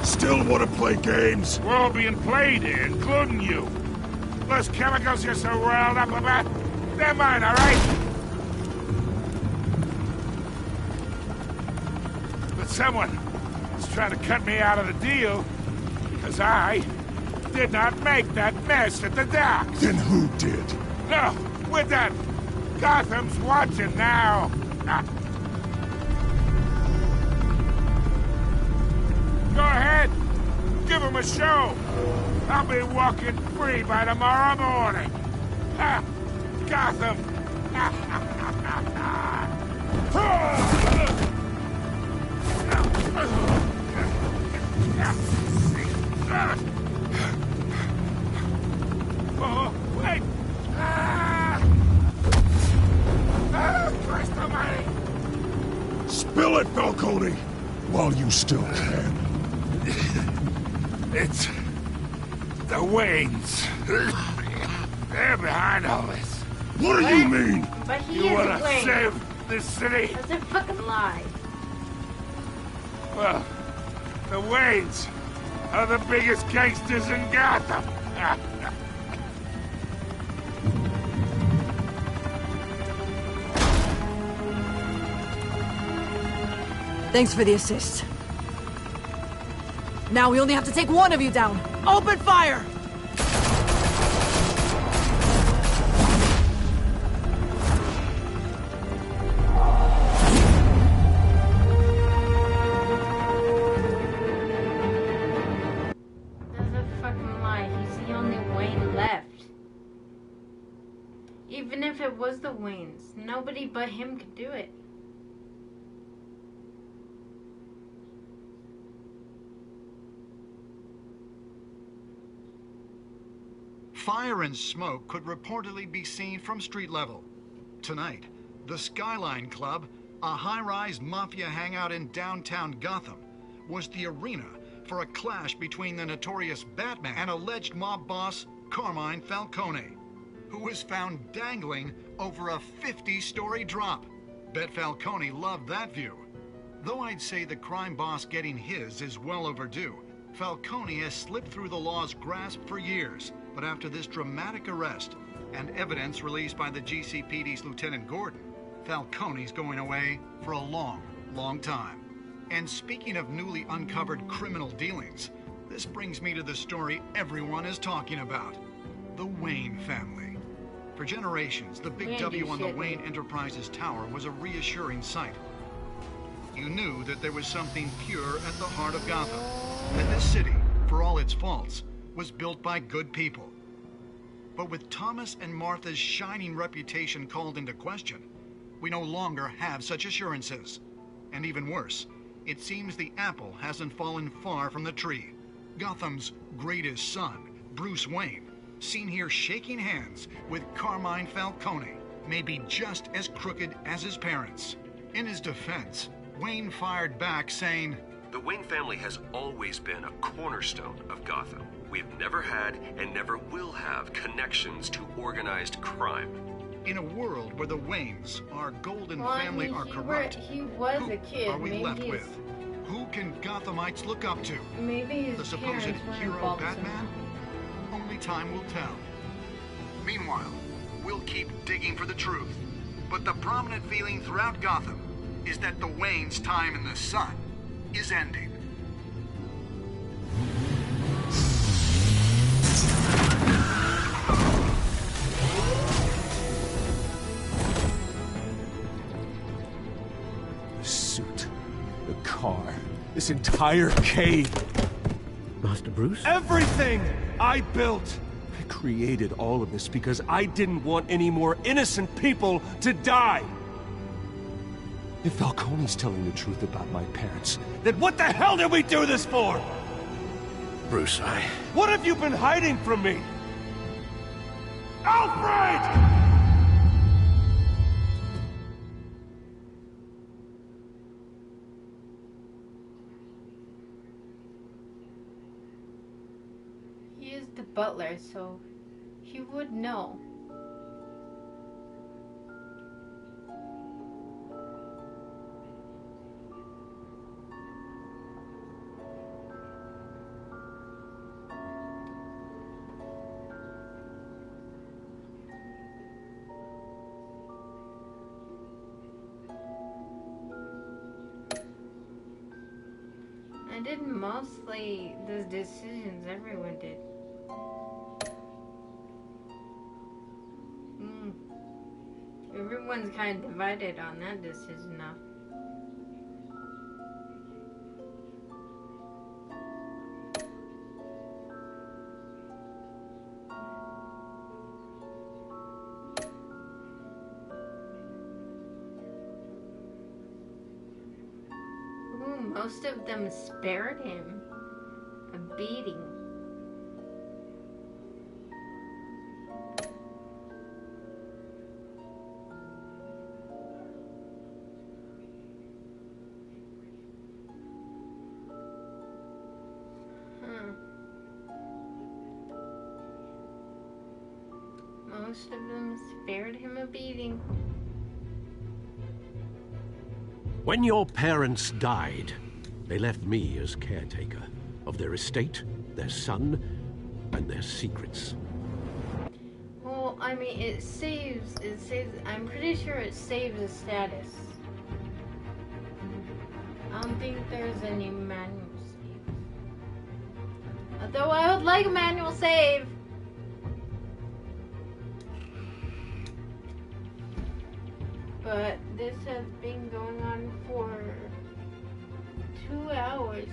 Still want to play games? We're all being played here, including you. Those chemicals you're so riled up about, they're mine, all right? But someone is trying to cut me out of the deal because I did not make that mess at the docks. Then who did? No, we're done. Gotham's watching now. Go ahead. Give him a show. I'll be walking free by tomorrow morning. Ha! Gotham. Oh, wait. Christ almighty. Spill it, Falcone, while you still can. It's the Waynes. They're behind all this. What do you mean? But he You is wanna Wayne. save this city? That's a fucking lie. Well, the Waynes are the biggest gangsters in Gotham. Thanks for the assist. Now we only have to take one of you down. Open fire! That's a fucking lie. He's the only Wayne left. Even if it was the Waynes, nobody but him could do it. Fire and smoke could reportedly be seen from street level. Tonight, the Skyline Club, a high-rise mafia hangout in downtown Gotham, was the arena for a clash between the notorious Batman and alleged mob boss Carmine Falcone. who was found dangling over a 50-story drop. Bet Falcone loved that view. Though I'd say the crime boss getting his is well overdue, Falcone has slipped through the law's grasp for years. But after this dramatic arrest and evidence released by the GCPD's Lieutenant Gordon, Falcone's going away for a long, long time. And speaking of newly uncovered criminal dealings, this brings me to the story everyone is talking about. The Wayne family. For generations, the big W on the Wayne Enterprises tower was a reassuring sight. You knew that there was something pure at the heart of Gotham. That this city, for all its faults, was built by good people. But with Thomas and Martha's shining reputation called into question, we no longer have such assurances. And even worse, it seems the apple hasn't fallen far from the tree. Gotham's greatest son, Bruce Wayne, seen here shaking hands with Carmine Falcone, may be just as crooked as his parents. In his defense, Wayne fired back saying, "The Wayne family has always been a cornerstone of Gotham. We've never had and never will have connections to organized crime." In a world where the Waynes, our golden family, are corrupt, he was a kid. are we left with? Who can Gothamites look up to? Maybe the supposed hero Batman? Only time will tell. Meanwhile, we'll keep digging for the truth. But the prominent feeling throughout Gotham is that the Waynes' time in the sun is ending. The suit, the car, this entire cave. Master Bruce? Everything I built! I created all of this because I didn't want any more innocent people to die! If Falcone's telling the truth about my parents, then what the hell did we do this for? Bruce, What have you been hiding from me? Alfred! He is the butler, so he would know. I did mostly the decisions everyone did. Everyone's kind of divided on that decision now. Most of them spared him a beating. Most of them spared him a beating. When your parents died, they left me as caretaker of their estate, their son, and their secrets. Well, I mean, it saves, I'm pretty sure it saves the status. I don't think there's any manual save. Although I would like a manual save. But this has been going on for 2 hours.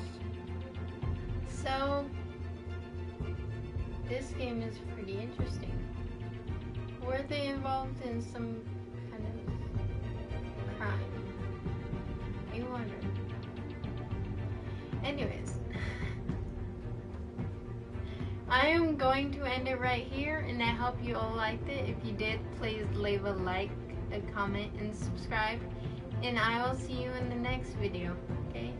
So, this game is pretty interesting. Were they involved in some kind of crime? I wonder. Anyways, I am going to end it right here, and I hope you all liked it. If you did, please leave a like, a comment, and subscribe. And I will see you in the next video. Okay?